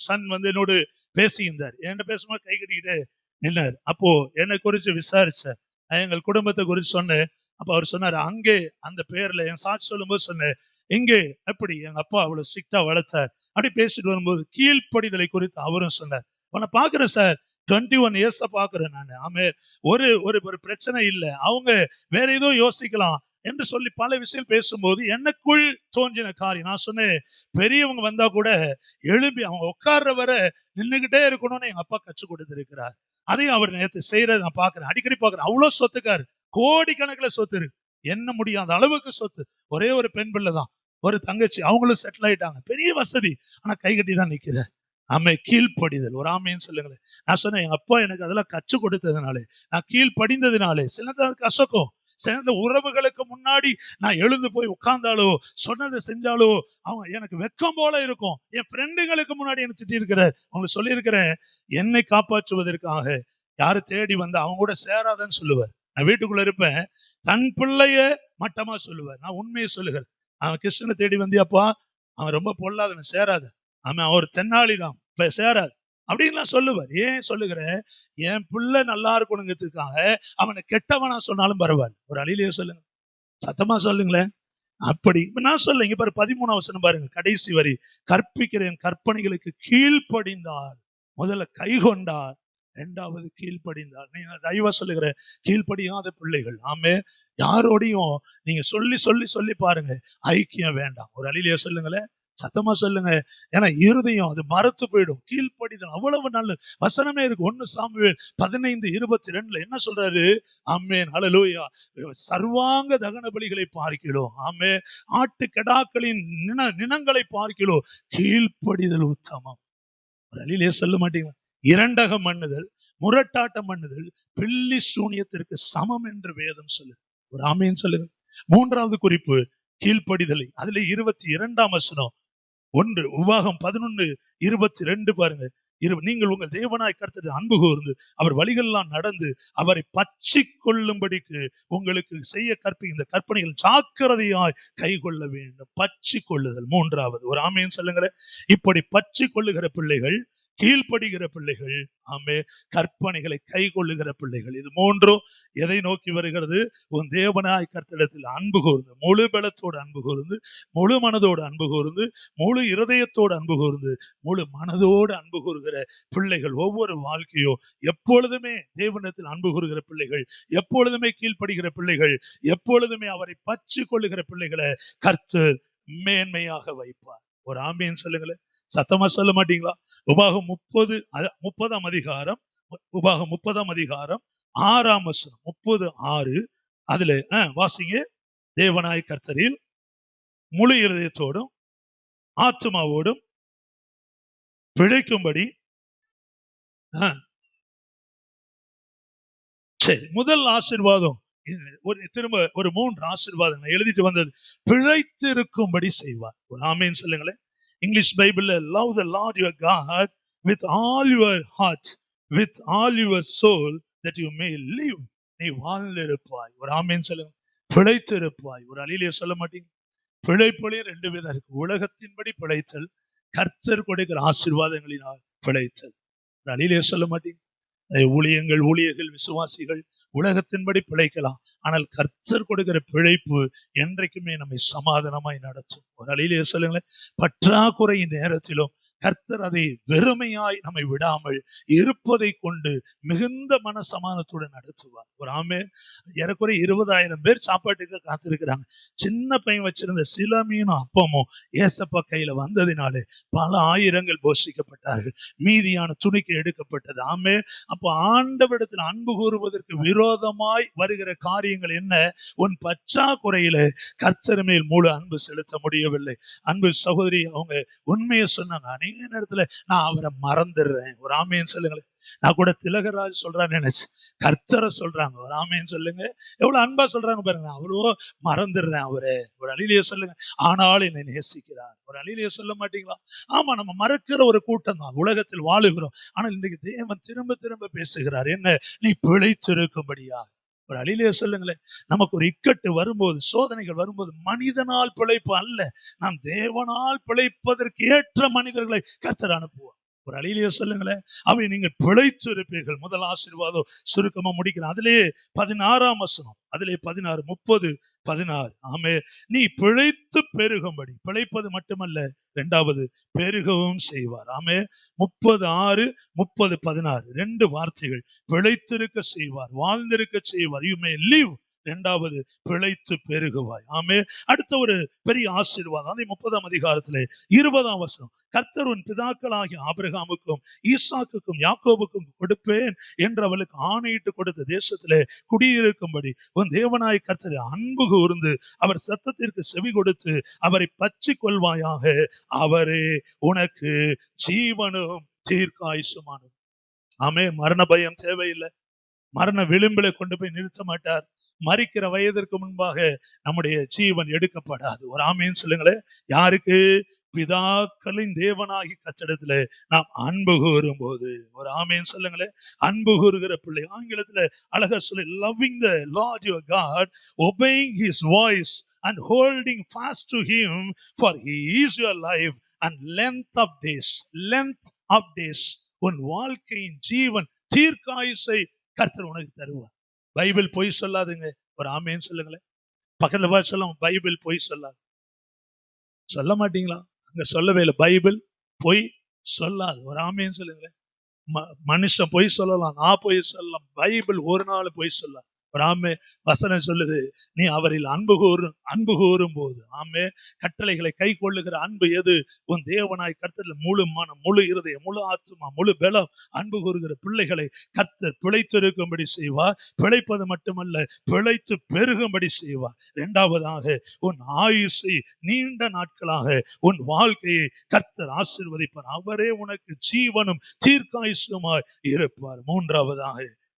சன் என்னோடு பேசியிருந்தார். என்கிட்ட பேசும்போது கை கட்டிக்கிட்டு நின்னார். அப்போ என்னை குறிச்சு விசாரிச்சார். எங்கள் குடும்பத்தை குறித்து சொன்னேன். அப்ப அவர் சொன்னாரு, அங்கே அந்த பேர்ல என் சாட்சி சொல்லும் போது சொன்னேன், எங்கே எப்படி எங்க அப்பா அவ்வளவு ஸ்ட்ரிக்டா வளர்த்தார் அப்படி பேசிட்டு வரும்போது கீழ்ப்படிதலை குறித்து அவரும் சொன்னார். உன்னை பாக்குறேன் சார், 21 இயர்ஸ் பாக்குறேன் நான். ஆமே, ஒரு ஒரு ஒரு பிரச்சனை இல்லை, அவங்க வேற ஏதோ யோசிக்கலாம் என்று சொல்லி பல விஷயம் பேசும்போது எனக்குள் தோன்றின காரியம், நான் சொன்னேன், பெரியவங்க வந்தா கூட எழுப்பி அவங்க உட்கார்ற வரை நின்னுகிட்டே இருக்கணும்னு எங்க அப்பா கற்றுக் கொடுத்திருக்கிறார். அதையும் அவர் நேற்று செய்யறதை நான் பாக்குறேன், அடிக்கடி பாக்குறேன். அவ்வளவு சொத்துக்காரு, கோடிக்கணக்கில் சொத்து இருக்கு, என்ன முடியாத அளவுக்கு சொத்து. ஒரே ஒரு பெண் பிள்ளை தான், ஒரு தங்கச்சி, அவங்களும் செட்டில் ஆயிட்டாங்க, பெரிய வசதி. ஆனா கை கட்டி தான் நிக்கிற. ஆமே, கீழ்ப்படிதல். ஒரு ஆமைன்னு சொல்லுங்களேன். நான் சொன்னேன், எங்க அப்பா எனக்கு அதெல்லாம் கற்றுக் கொடுத்ததுனாலே, நான் கீழ்ப்படிந்ததுனாலே, சில நேரத்துக்கு கசக்கும், சில உறவுகளுக்கு முன்னாடி நான் எழுந்து போய் உட்கார்ந்தாலோ சொன்னதை செஞ்சாலோ அவங்க எனக்கு வெக்கம் போல இருக்கும். என் ஃப்ரெண்டுகளுக்கு முன்னாடி எனக்கு திட்டி இருக்கிறேன், உங்களுக்கு சொல்லி இருக்கிறேன், என்னை காப்பாற்றுவதற்காக யாரு தேடி வந்து அவங்க கூட சேராதன்னு சொல்லுவார். நான் வீட்டுக்குள்ள இருப்பேன், தன் பிள்ளைய மட்டமா சொல்லுவார். நான் உண்மையை சொல்லுகிறேன், அவன் கிருஷ்ணனை தேடி வந்தியாப்பா, அவன் ரொம்ப பொல்லாதவன், சேராத, அவன் அவர் தென்னாலிராம், சேராது அப்படின்லாம் சொல்லுவார். ஏன் சொல்லுகிறேன், என் பிள்ளை நல்லா இருக்கணுங்கிறதுக்காக அவனை கெட்டவனா சொன்னாலும் பரவாயில்ல. ஒரு அழிலையே சொல்லுங்க, சத்தமா சொல்லுங்களேன். அப்படி இப்ப நான் சொல்ல, இங்க பாரு 13 வசனம் பாருங்க, கடைசி வரி, கற்பிக்கிற என் கற்பனைகளுக்கு கீழ்ப்படிந்தால், முதல்ல கை கொண்டார், இரண்டாவது கீழ்ப்படிந்தால். நீங்க தயவா சொல்லுகிற கீழ்ப்படியாத பிள்ளைகள், ஆமே, யாரோடையும் நீங்க சொல்லி சொல்லி சொல்லி பாருங்க, ஐக்கியம் வேண்டாம். ஒரு அழிலையே சொல்லுங்களேன், சத்தமா சொல்லுங்க. ஏன்னா இருதயம் அது மறத்து போயிடும். கீழ்ப்படிதல் அவ்வளவு நல்ல வசனமே இருக்கு. 1 சாமுவேல் 15:22 என்ன சொல்றாரு? ஆமென், ஹல்லேலூயா. சர்வாங்க தகன பலிகளை பார்க்கிறோம், ஆமே, ஆட்டு கெடாக்களின் நினங்களை பார்க்கிறோம், கீழ்ப்படிதல் உத்தமம். ஒரு அழிலே சொல்ல மாட்டீங்களா? இரண்டகம் பண்ணுதல், முரட்டாட்டம் பண்ணுதல் பில்லி சூனியத்திற்கு சமம் என்று வேதம் சொல்லு. ஒரு ஆமேன்னு சொல்லுங்க. 3வது குறிப்பு கீழ்ப்படிதலை. அதுல 22ஆம் வசனம், 1 உபாகம் 11:22 பாருங்க. நீங்கள் உங்கள் தேவனாய் கர்த்தரை அன்பு கூர்ந்து அவர் வழிகளெல்லாம் நடந்து அவரை பற்றி கொள்ளும்படிக்கு உங்களுக்கு செய்ய இந்த கற்பனைகள் ஜாக்கிரதையாய் கை கொள்ள வேண்டும். பற்றி கொள்ளுதல் 3வது. ஒரு ஆமேன்னு சொல்லுங்களேன். இப்படி பற்றி கொள்ளுகிற பிள்ளைகள், கீழ்ப்படுகிற பிள்ளைகள், ஆமே, கற்பனைகளை கை கொள்ளுகிற பிள்ளைகள். இது 3ம் எதை நோக்கி வருகிறது? உன் தேவனாய் கர்த்தரிடத்தில் அன்பு கூர்ந்து, முழு பலத்தோடு அன்பு கூர்ந்து, முழு மனதோடு அன்பு கூர்ந்து, முழு இருதயத்தோடு அன்பு கூர்ந்து, முழு மனதோடு அன்பு கூறுகிற பிள்ளைகள். ஒவ்வொரு வாழ்க்கையோ எப்பொழுதுமே தேவனிடத்தில் அன்பு கூறுகிற பிள்ளைகள், எப்பொழுதுமே கீழ்ப்படுகிற பிள்ளைகள், எப்பொழுதுமே அவரை பற்றி கொள்ளுகிற பிள்ளைகளை கர்த்தர் மேன்மையாக வைப்பார். ஒரு ஆமேன்னு சொல்லுங்களேன். சத்தமா சொல்ல மாட்டீங்களா? உபாகம் 30ஆம் அதிகாரம், உபாகம் 30ஆம் அதிகாரம் 6ஆம் வசனம், 30:6. அதுல வாசிங்க. தேவனாய் கர்த்தரில் முழு இருதயத்தோடும் ஆத்துமாவோடும் பிழைக்கும்படி. சரி, முதல் ஆசீர்வாதம் திரும்ப ஒரு 3 ஆசீர்வாதங்கள் எழுதிட்டு வந்தது, பிழைத்து இருக்கும்படி செய்வார். ஒரு ஆமேன்னு சொல்லுங்களேன். இங்கிலீஷ் பைபிள்ல, love the Lord your God with all your heart, with all your soul, that you may live. நீ வாழ்ந்திருப்பாய். ஒரு ஆமேன்னு சொல்லுங்க. பிழைத்து இருப்பாய். ஒரு அழிலையே சொல்ல மாட்டீங்க. பிழைப்புலையும் 2 விதம் இருக்கு. உலகத்தின்படி பிழைத்தல், கர்த்தர் கொடுக்கிற ஆசீர்வாதங்களினால் பிழைத்தல். ஒரு அழிலையே சொல்ல மாட்டீங்க. ஊழியர்கள், விசுவாசிகள் உலகத்தின்படி பிழைக்கலாம், ஆனால் கர்த்தர் கொடுக்கிற பிழைப்பு என்றைக்குமே நம்மை சமாதானமாய் நடத்தும். ஒரு அழிலையே சொல்லுங்களேன். பற்றாக்குறையின் நேரத்திலும் கர்த்தர் அதை வெறுமையாய் நம்மை விடாமல் இருப்பதை கொண்டு மிகுந்த மன சமாதானத்துடன் நடத்துவார். ஒரு ஆமே. ஏறக்குறை 20,000 பேர் சாப்பாட்டுக்கு காத்திருக்கிறாங்க. சின்ன பையன் வச்சிருந்த சில மீனும் அப்பமும் ஏசப்பா கையில வந்ததினாலே பல ஆயிரங்கள் போஷிக்கப்பட்டார்கள். மீதியான துணிக்கு எடுக்கப்பட்டது. ஆமே. அப்போ ஆண்டவரிடத்தில் அன்பு கூறுவதற்கு விரோதமாய் வருகிற காரியங்கள் என்ன? உன் பற்றாக்குறையில கர்த்தர் மேல் முழு அன்பு செலுத்த முடியவில்லை. அன்பு சகோதரி அவங்க உண்மையை சொன்னாங்க. அநேக நேரத்துல நான் அவரை மறந்துடுறேன். ஒரு ஆமேன்னு சொல்லுங்களேன். நான் கூட திலகராஜ் சொல்றான்னு நினைச்சு கர்த்தரை சொல்றாங்க. ஒரு ஆமேன்னு சொல்லுங்க. எவ்வளவு அன்பா சொல்றாங்க பாருங்க. அவ்வளோ மறந்துடுறேன் அவரு. ஒரு அழிலையை சொல்லுங்க. ஆனால் என்னை நேசிக்கிறார். ஒரு அழிலையை சொல்ல மாட்டீங்களா? ஆமா, நம்ம மறக்கிற ஒரு கூட்டம் தான் உலகத்தில் வாழுகிறோம். ஆனால் இன்னைக்கு தேவன் திரும்ப திரும்ப பேசுகிறார். என்ன? நீ பிழைத்திருக்கும்படியா. ஒரு அழிலையை சொல்லுங்களேன். நமக்கு ஒரு இக்கட்டு வரும்போது, சோதனைகள் வரும்போது, மனிதனால் பிழைப்பு அல்ல, நாம் தேவனால் பிழைப்பதற்கு ஏற்ற மனிதர்களை கர்த்தர் அனுப்புவார். ஒரு அழியிலேயே சொல்லுங்களேன். அவை நீங்கள் பிழைத்து இருப்பீர்கள். முதல் ஆசீர்வாதம் சுருக்கமா முடிக்கிறேன். அதிலே 16ஆம் வசனம், அதிலே 16, 30, 16. ஆமே, நீ பிழைத்து பெருகும்படி, பிழைப்பது மட்டுமல்ல, இரண்டாவது பெருகவும் செய்வார். ஆமே, 36, 30, 16 2 வார்த்தைகள். பிழைத்திருக்க செய்வார், வாழ்ந்திருக்க செய்வார். You may live. இரண்டாவது பிழைத்து பெருகுவாய். ஆமே, அடுத்த ஒரு பெரிய ஆசீர்வாதம். அதே 30ஆம் அதிகாரத்திலே 20ஆம் வசனம், கர்த்தர் உன் பிதாக்களாகிய ஆபிரகாமுக்கும் ஈசாக்குக்கும் யாக்கோபுக்கும் கொடுப்பேன் என்று அவளுக்கு ஆணையிட்டு கொடுத்த தேசத்திலே குடியிருக்கும்படி உன் தேவனாய் கர்த்தரை அன்பு கூர்ந்து அவர் சத்தத்திற்கு செவி கொடுத்து அவரை பற்றி கொள்வாயாக. அவரே உனக்கு ஜீவனும் தீர்க்காயுசுமானும். ஆமே, மரண பயம் தேவையில்லை. மரண விளிம்பில கொண்டு போய் நிறுத்த மாட்டார். மரிக்கிற வயதிற்கு முன்பாக நம்முடைய ஜீவன் எடுக்கப்படாது. ஒரு ஆமேன்னு சொல்லுங்களேன். யாருக்கு? பிதாக்களின் தேவனாகி கர்த்தரிடத்துல நாம் அன்பு கூறும் போது. ஒரு ஆமேன்னு சொல்லுங்களேன். அன்பு கூறுகிற பிள்ளை. ஆங்கிலத்துல அழகா சொல்லி, loving the Lord your God, obeying his voice and holding fast to him, for he is your life and length of days. Length of days. உன் வாழ்க்கையின் ஜீவன் தீர்க்காயுசை கர்த்தர் உனக்கு தருவார். பைபிள் பொய் சொல்லாதுங்க. ஒரு ஆமேன்னு சொல்லுங்களேன். பக்கத்துல பார்த்து சொல்ல, பைபிள் பொய் சொல்லாது. சொல்ல மாட்டீங்களா? அங்க சொல்லவே இல்லை. பைபிள் பொய் சொல்லாது. ஒரு ஆமேன்னு சொல்லுங்களேன். மனுஷன் பொய் சொல்லலாம், நான் பொய் சொல்லலாம், பைபிள் ஒரு நாள் பொய் சொல்லாது. ஒரு ஆமே, வசனம் சொல்லுது, நீ அவரில் அன்பு கூறும் போது. ஆமே, கட்டளைகளை கை கொள்ளுகிற அன்பு எது? உன் தேவனாய் கர்த்தர் முழு மனம், முழு இருதயம், முழு ஆத்துமா, முழு பலம் அன்பு கூறுகிற பிள்ளைகளை கர்த்தர் பிழைத்திருக்கும்படி செய்வார். பிழைப்பது மட்டுமல்ல, பிழைத்து பெருகும்படி செய்வார். இரண்டாவதாக, உன் ஆயுசை நீண்ட நாட்களாக உன் வாழ்க்கையை கர்த்தர் ஆசீர்வதிப்பார். அவரே உனக்கு ஜீவனும் தீர்க்காயுசுமாய் இருப்பார்.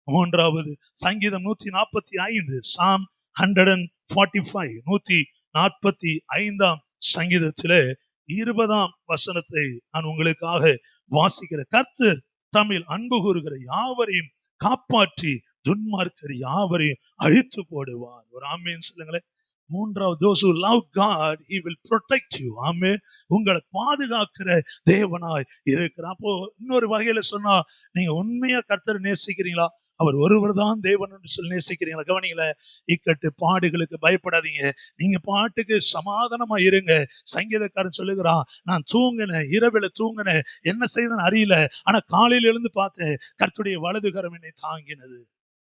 மூன்றாவது சங்கீதம் 145, Psalm 145, 145ஆம் சங்கீதத்திலே 20ஆம் வசனத்தை நான் உங்களுக்காக வாசிக்கிறேன். கர்த்தர் தம்மில் அன்பு கூறுகிற யாவரையும் காப்பாற்றி துன்மார்க்கர் யாவரையும் அழித்து போடுவார். ஒரு ஆமேன்னு சொல்லுங்களேன். மூன்றாவது, those who love God, he will protect you. ஆமே, உங்களை பாதுகாக்கிற தேவனாய் இருக்கிறார். அப்போ இன்னொரு வகையில சொன்னா, நீங்க உண்மையா கர்த்தரை நேசிக்கிறீங்களா? அவர் ஒருவர் தான் தேவன் என்று சொல்லி நேசிக்கிறீங்களா? கவனிங்கள, இக்கட்டு பாடுகளுக்கு பயப்படாதீங்க. நீங்க பாட்டுக்கு சமாதானமா இருங்க. சங்கீதக்காரன் சொல்லுகிறான், நான் தூங்கினேன், இரவில தூங்கினேன், என்ன செய்தேன்னு அறியல, ஆனா காலையில எழுந்து பார்த்தேன், கர்த்தருடைய வலதுகரம் என்னை தாங்கினது.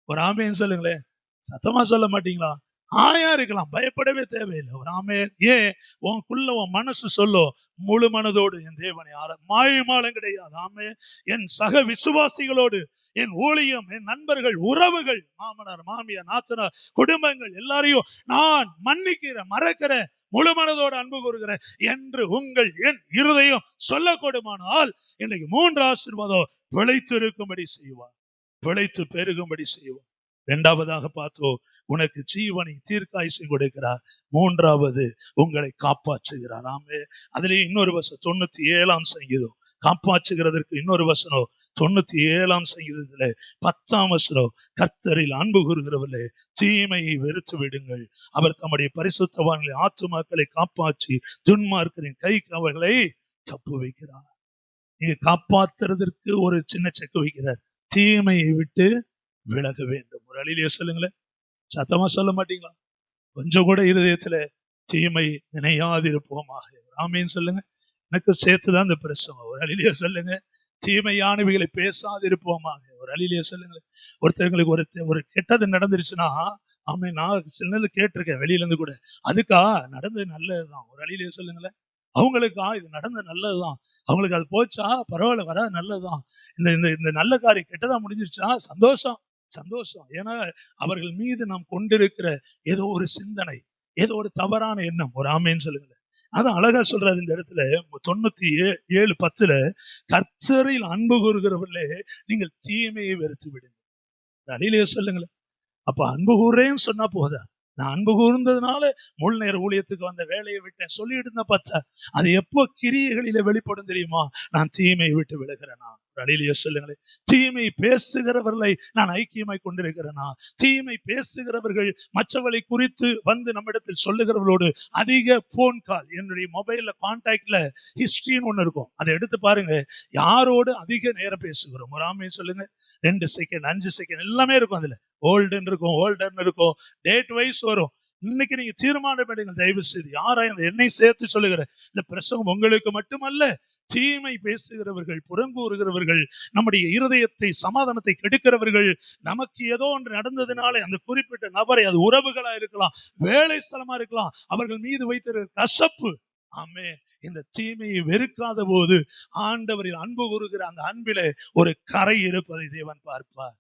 ஒரு ஆமேன்னு சொல்லுங்களேன். சத்தமா சொல்ல மாட்டீங்களா? ஆயா இருக்கலாம், பயப்படவே தேவையில்லை. ஒரு ஆமே. ஏன்? உனக்குள்ள உன் மனசு சொல்லும், முழு மனதோடு என் தேவனை மாயமாலம் கிடையாது. ஆமே, என் சக விசுவாசிகளோடு, என் ஊழியம், என் நண்பர்கள், உறவுகள், மாமனார், மாமியார், நாத்தனார், குடும்பங்கள் எல்லாரையும் நான் மன்னிக்கிறேன், மறக்கிறேன், முழு மனதோடு அன்பு கூறுகிறேன் என்று உங்கள் என் இருதயம் சொல்ல கொடுமானால், இன்னைக்கு 3 ஆசீர்வாதம் பிழைத்து இருக்கும்படி செய்வார், பிழைத்து பெருகும்படி செய்வார். இரண்டாவதாக பார்த்தோம், உனக்கு ஜீவனை தீர்க்காயுசை கொடுக்கிறார். மூன்றாவது, உங்களை காப்பாற்றுகிறார். ஆமே, அதுலயே இன்னொரு வசனம் 97ஆம் சங்கீதம், காப்பாற்றுகிறதற்கு இன்னொரு வசனம் 97ஆம் சங்கீதத்துல 10ஆம் வசனம், கர்த்தரில் அன்பு கூறுகிறவர்களே தீமையை வெறுத்து விடுங்கள், அவர் தம்முடைய பரிசுத்தவான்களை ஆத்துமாக்களை காப்பாற்றி துன்மார்க்கரின் கைக்கு அவர்களை தப்பு வைக்கிறார். நீங்க காப்பாற்றுறதற்கு ஒரு சின்ன செக்கு வைக்கிறார், தீமையை விட்டு விலக வேண்டும். ஒரு அழியிலே சொல்லுங்களேன். சத்தமா சொல்ல மாட்டீங்களா? கொஞ்சம் கூட இருதயத்துல தீமை நினையாதிருப்போமாக. ஆமேன்னு சொல்லுங்க. எனக்கு சேர்த்துதான் இந்த பிரசவம். ஒரு அழியிலே சொல்லுங்க. தீமையானவைகளை பேசாதிருப்போமாக. ஒரு அழியிலே சொல்லுங்க. ஒருத்தவங்களுக்கு ஒரு கெட்டது நடந்துருச்சுன்னா, ஆமே, நான் சில நேரம் கேட்டிருக்கேன் வெளியில இருந்து கூட, அதுக்கா நடந்தது நல்லதுதான். ஒரு அழியிலே சொல்லுங்களேன். அவங்களுக்கா இது நடந்தது நல்லதுதான், அவங்களுக்கு அது போச்சா பரவாயில்ல, வராது, நல்லதுதான். இந்த நல்ல காரியம் கெட்டதா முடிஞ்சிருச்சா, சந்தோஷம். ஏன்னா அவர்கள் மீது நாம் கொண்டிருக்கிற ஏதோ ஒரு சிந்தனை, ஏதோ ஒரு தவறான எண்ணம். ஒரு ஆமேன்னு சொல்லுங்க. அதான் அழகா சொல்றாரு இந்த இடத்துல 97:10, கர்த்தரில் அன்பு கூறுகிறவர்களே நீங்கள் தீமையை வெறுத்து விடுங்க. அடியிலே சொல்லுங்களேன். அப்ப அன்பு கூறுறேன்னு சொன்னா போதா? நான் அன்பு கூர்ந்ததுனால முழு நேர ஊழியத்துக்கு வந்த வேலையை விட்டேன் சொல்லிட்டு இருந்தா பார்த்தா, அது எப்போ கிரியைகளில வெளிப்படும் தெரியுமா? நான் தீமையை விட்டு விலகிறேனா. அடியிலேயே சொல்லுங்களேன், தீமை பேசுகிறவர்களை நான் ஐக்கியமாய் கொண்டிருக்கிறேனா? தீமை பேசுகிறவர்கள் மற்றவர்களை குறித்து வந்து நம்மிடத்தில் சொல்லுகிறவர்களோடு அதிக போன் கால், என்னுடைய மொபைல்ல கான்டாக்ட்ல ஹிஸ்டரின்னு ஒண்ணு இருக்கும், அதை எடுத்து பாருங்க. யாரோடு அதிக நேரம் பேசுகிறோம்? ஒரு ஆமையை சொல்லுங்க. 2 செகண்ட், 5 செகண்ட் எல்லாமே இருக்கும். அதுல ஓல்டுன்னு இருக்கும், ஓல்டர்னு இருக்கும், டேட் வைஸ் வரும். இன்னைக்கு நீங்க தீர்மானம் எடுங்க, தயவு செய்து. யாராயும் என்னை சேர்த்து சொல்லுகிற இந்த பிரசங்கம் உங்களுக்கு மட்டுமல்ல. தீமை பேசுகிறவர்கள், புறங்கூறுகிறவர்கள், நம்முடைய இருதயத்தை, சமாதானத்தை கெடுக்கிறவர்கள், நமக்கு ஏதோ ஒன்று நடந்ததுனாலே அந்த குறிப்பிட்ட நபரை, அது உறவுகளா இருக்கலாம், வேலை ஸ்தலமா இருக்கலாம், அவர்கள் மீது வைத்திருக்கிற கசப்பு, ஆமே, இந்த தீமையை வெறுக்காத போது ஆண்டவரில் அன்பு கூறுகிற அந்த அன்பிலே ஒரு கரை இருப்பதை தேவன் பார்ப்பார்.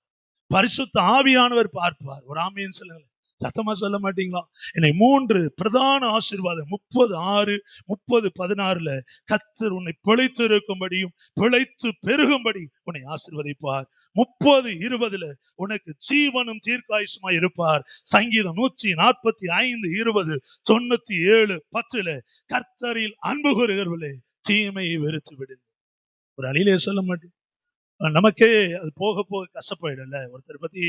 பரிசுத்த ஆவியானவர் பார்ப்பார். ஒரு ஆமீன் சொல்லுங்க. சத்தமா சொல்ல மாட்டீங்களா? என்னை 3 பிரதான ஆசீர்வாதம் 30:6, 30:16 கர்த்தர் உன்னை பிழைத்து இருக்கும்படியும் பிழைத்து பெருகும்படி உன்னை ஆசீர்வதிப்பார். 30:20 உனக்கு ஜீவனும் தீர்க்காயுசுமாய் இருப்பார். சங்கீதம் 145:20, 97:10 கர்த்தரில் அன்பு கூறுகிறவர்களே தீமையை வெறுத்து விடுங்க. ஒரு அழியிலே சொல்ல மாட்டேன். நமக்கே அது போக போக கசப்பாயிடும்ல. ஒருத்தர் பத்தி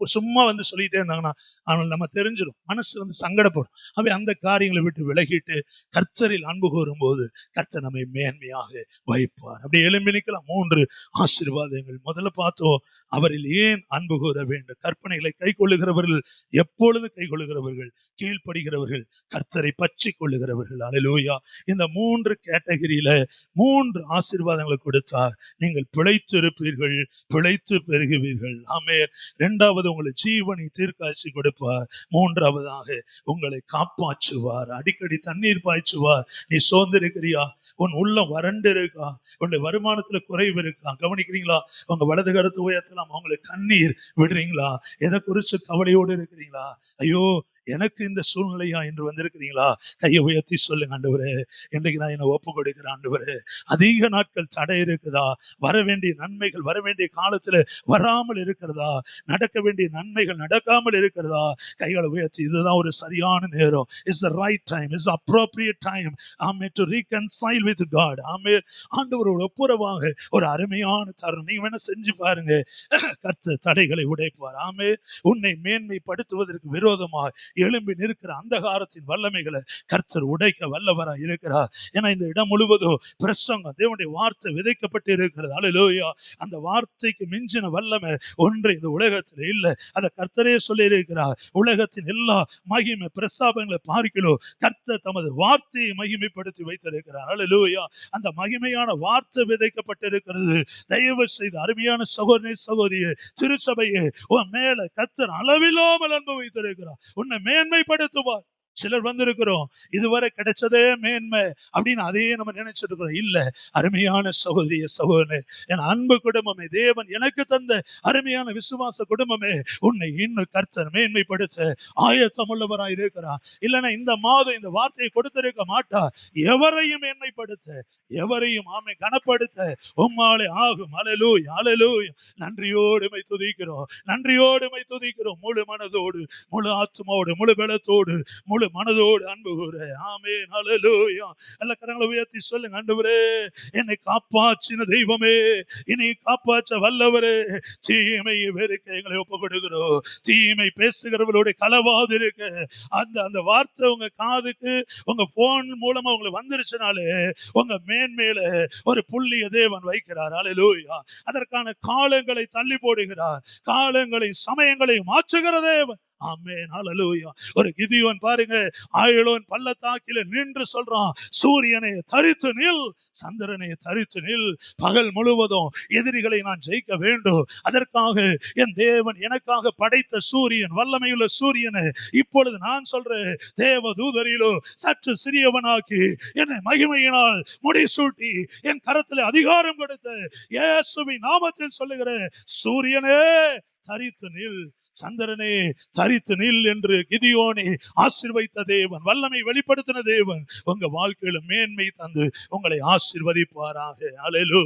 சும்மா வந்து சொல்லிட்டே இருந்தாங்கன்னா அவன் நம்ம தெரிஞ்சிடும், மனசு வந்து சங்கடப்படும். அவை அந்த காரியங்களை விட்டு விலகிட்டு கர்த்தரில் அன்பு கூறும் போது கர்த்தர் நம்மை மேன்மையாக வைப்பார். அப்படி எழும்பி நிற்கலாம். 3 ஆசீர்வாதங்கள். முதல்ல பார்த்தோம், அவரில் ஏன் அன்பு கூற வேண்டும். கற்பனைகளை கை கொள்ளுகிறவர்கள், எப்பொழுது கை கொள்ளுகிறவர்கள், கீழ்ப்படுகிறவர்கள், கர்த்தரை பற்றி கொள்ளுகிறவர்கள். அல்லேலூயா. இந்த 3 கேட்டகரியில 3 ஆசீர்வாதங்களை கொடுத்தார். நீங்கள் பிழைத்து இருப்பீர்கள், பிழைத்து பெருகுவீர்கள். ஆமென். 2வது உங்களை ஜீவனை தீர்க்காய்ச்சி கொடுப்பார். 3வதாக உங்களை காப்பாற்றுவார். அடிக்கடி தண்ணீர் பாய்ச்சுவார். நீ சோர்ந்திருக்கிறியா? உன் உள்ளம் வறண்டு இருக்கா? உன்னுடைய வருமானத்துல குறைவு இருக்கா? கவனிக்கிறீங்களா? உங்க வலது கருத்து உயர்த்தலாம். அவங்களுக்கு கண்ணீர் விடுறீங்களா? எதை குறிச்சு கவலையோடு இருக்கிறீங்களா? ஐயோ எனக்கு இந்த சூழ்நிலையா என்று வந்திருக்கிறீங்களா? கையை உயர்த்தி சொல்லுங்க. ஆண்டவரே, இன்றைக்கு நான் என்ன ஒப்பு கொடுக்கிறேன். ஆண்டவரே, அதிக நாட்கள் தடை இருக்குதா? வர வேண்டிய நன்மைகள் வர வேண்டிய காலத்துல வராமல் இருக்கிறதா? நடக்க வேண்டிய நன்மைகள் நடக்காமல் இருக்கிறதா? கைகளை உயர்த்தி, இதுதான் ஒரு சரியான நேரம். It's the right time, it's appropriate time, amen, to reconcile with God. ஆமென். ஆண்டவரோட ஒப்புரவாக ஒரு அருமையான தருணம். நீங்க வேணா செஞ்சு பாருங்க. கர்த்தர் தடைகளை உடைப்பார். ஆமென். உன்னை மேன்மைப்படுத்துவதற்கு விரோதமாக எழும்பி நிற்கிற அந்தகாரத்தின் வல்லமைகளை கர்த்தர் உடைக்க வல்லவராய் இருக்கிறார். ஏன்னா இந்த இடம் முழுவதும் பிரசங்கம், தேவனுடைய வார்த்தை விதைக்கப்பட்டு இருக்கிறது. அல்லேலூயா. அந்த வார்த்தைக்கு மிஞ்சின வல்லமை ஒன்று இந்த உலகத்தில் இல்லை. அதை கர்த்தரே சொல்லி இருக்கிறார். உலகத்தின் எல்லா மகிமை பிரஸ்தாபங்களை பார்க்கிறோம், கர்த்தர் தமது வார்த்தையை மகிமைப்படுத்தி வைத்திருக்கிறார். அல்லேலூயா. அந்த மகிமையான வார்த்தை விதைக்கப்பட்டிருக்கிறது. தயவு செய்து அருமையான சகோதரனே, சகோதரியே, திருச்சபையே, உன் மேல கர்த்தர் அளவில்லாமல் அன்பு வைத்திருக்கிறார். உன்னை மேன்மைப்படுத்துவார். சிலர் வந்திருக்கிறோம், இதுவரை கிடைச்சதே மேன்மை அப்படின்னு அதையே நம்ம நினைச்சிட்டு இருக்கோம். இல்ல, அருமையான சகோதரிய சகோதரனே, என் அன்பு குடும்பமே, தேவன் எனக்கு தந்த அருமையான விசுவாச குடும்பமே, உன்னை இன்னும் கர்த்தர் மேன்மைப்படுத்த ஆயத்தம் உள்ளவராய் இருக்கிறார். இல்லைன்னா இந்த மாதம் இந்த வார்த்தையை கொடுத்திருக்க மாட்டார். எவரையும் மேன்மைப்படுத்த, எவரையும் ஆமை கனப்படுத்த உம்மாலே ஆகும். அல்லேலூயா, அல்லேலூயா. நன்றியோடு துதிக்கிறோம், நன்றியோடு துதிக்கிறோம். முழு மனதோடு, முழு ஆத்மாவோடு, முழு பலத்தோடு, முழு மனதோடு அன்பு கூற. ஆமென். அல்லேலூயா. எல்லா கரங்களை உயர்த்தி சொல்லுங்க. ஆண்டவரே, என்னை காப்பாற்றின தெய்வமே, என்னை காப்பாற்ற வல்லவரே, தீமையை வெறுக்க எங்களை ஒப்பு கொடுக்கிறோம். தீமை பேசுகிறவர்களோட களவாது இருக்க அந்த வார்த்தை உங்க காதுக்கு, உங்க போன் மூலமா உங்களுக்கு வந்துருச்சுனாலே உங்க மேன்மேல ஒரு புள்ளிய தேவன் வைக்கிறார். அல்லேலூயா. அதற்கான காலங்களை தள்ளி போடுகிறார். காலங்களை சமயங்களை மாற்றுகிற தேவன். ஆமென். அல்லேலூயா. ஒரு கிதியோன் பாருங்க, ஆயலோன் பள்ளத்தாக்கில நின்று சொல்றான், சூரியனை தரித்து நில், சந்திரனை தரித்து நில், பகல் முழுவதும் எதிரிகளை நான் ஜெயிக்க வேண்டும். அதற்காக என் தேவன் எனக்காக படைத்த சூரியன், வல்லமையுள்ள சூரியனை இப்பொழுது நான் சொல்றேன், தேவ தூதரிலோ சற்று சிறியவனாக்கி என்னை மகிமையினால் முடிசூட்டி என் கரத்தில் அதிகாரம் கொடுத்த இயேசுவின் நாமத்தில் சொல்லுகிறேன், சூரியனே தரித்து நில், சந்திரனே தரித்து நில் என்று கிதியோனை ஆசீர்வதித்த தேவன், வல்லமை வெளிப்படுத்தின தேவன் உங்க வாழ்க்கையில மேன்மை தந்து உங்களை ஆசீர்வதிப்பாராக. அல்லேலூயா.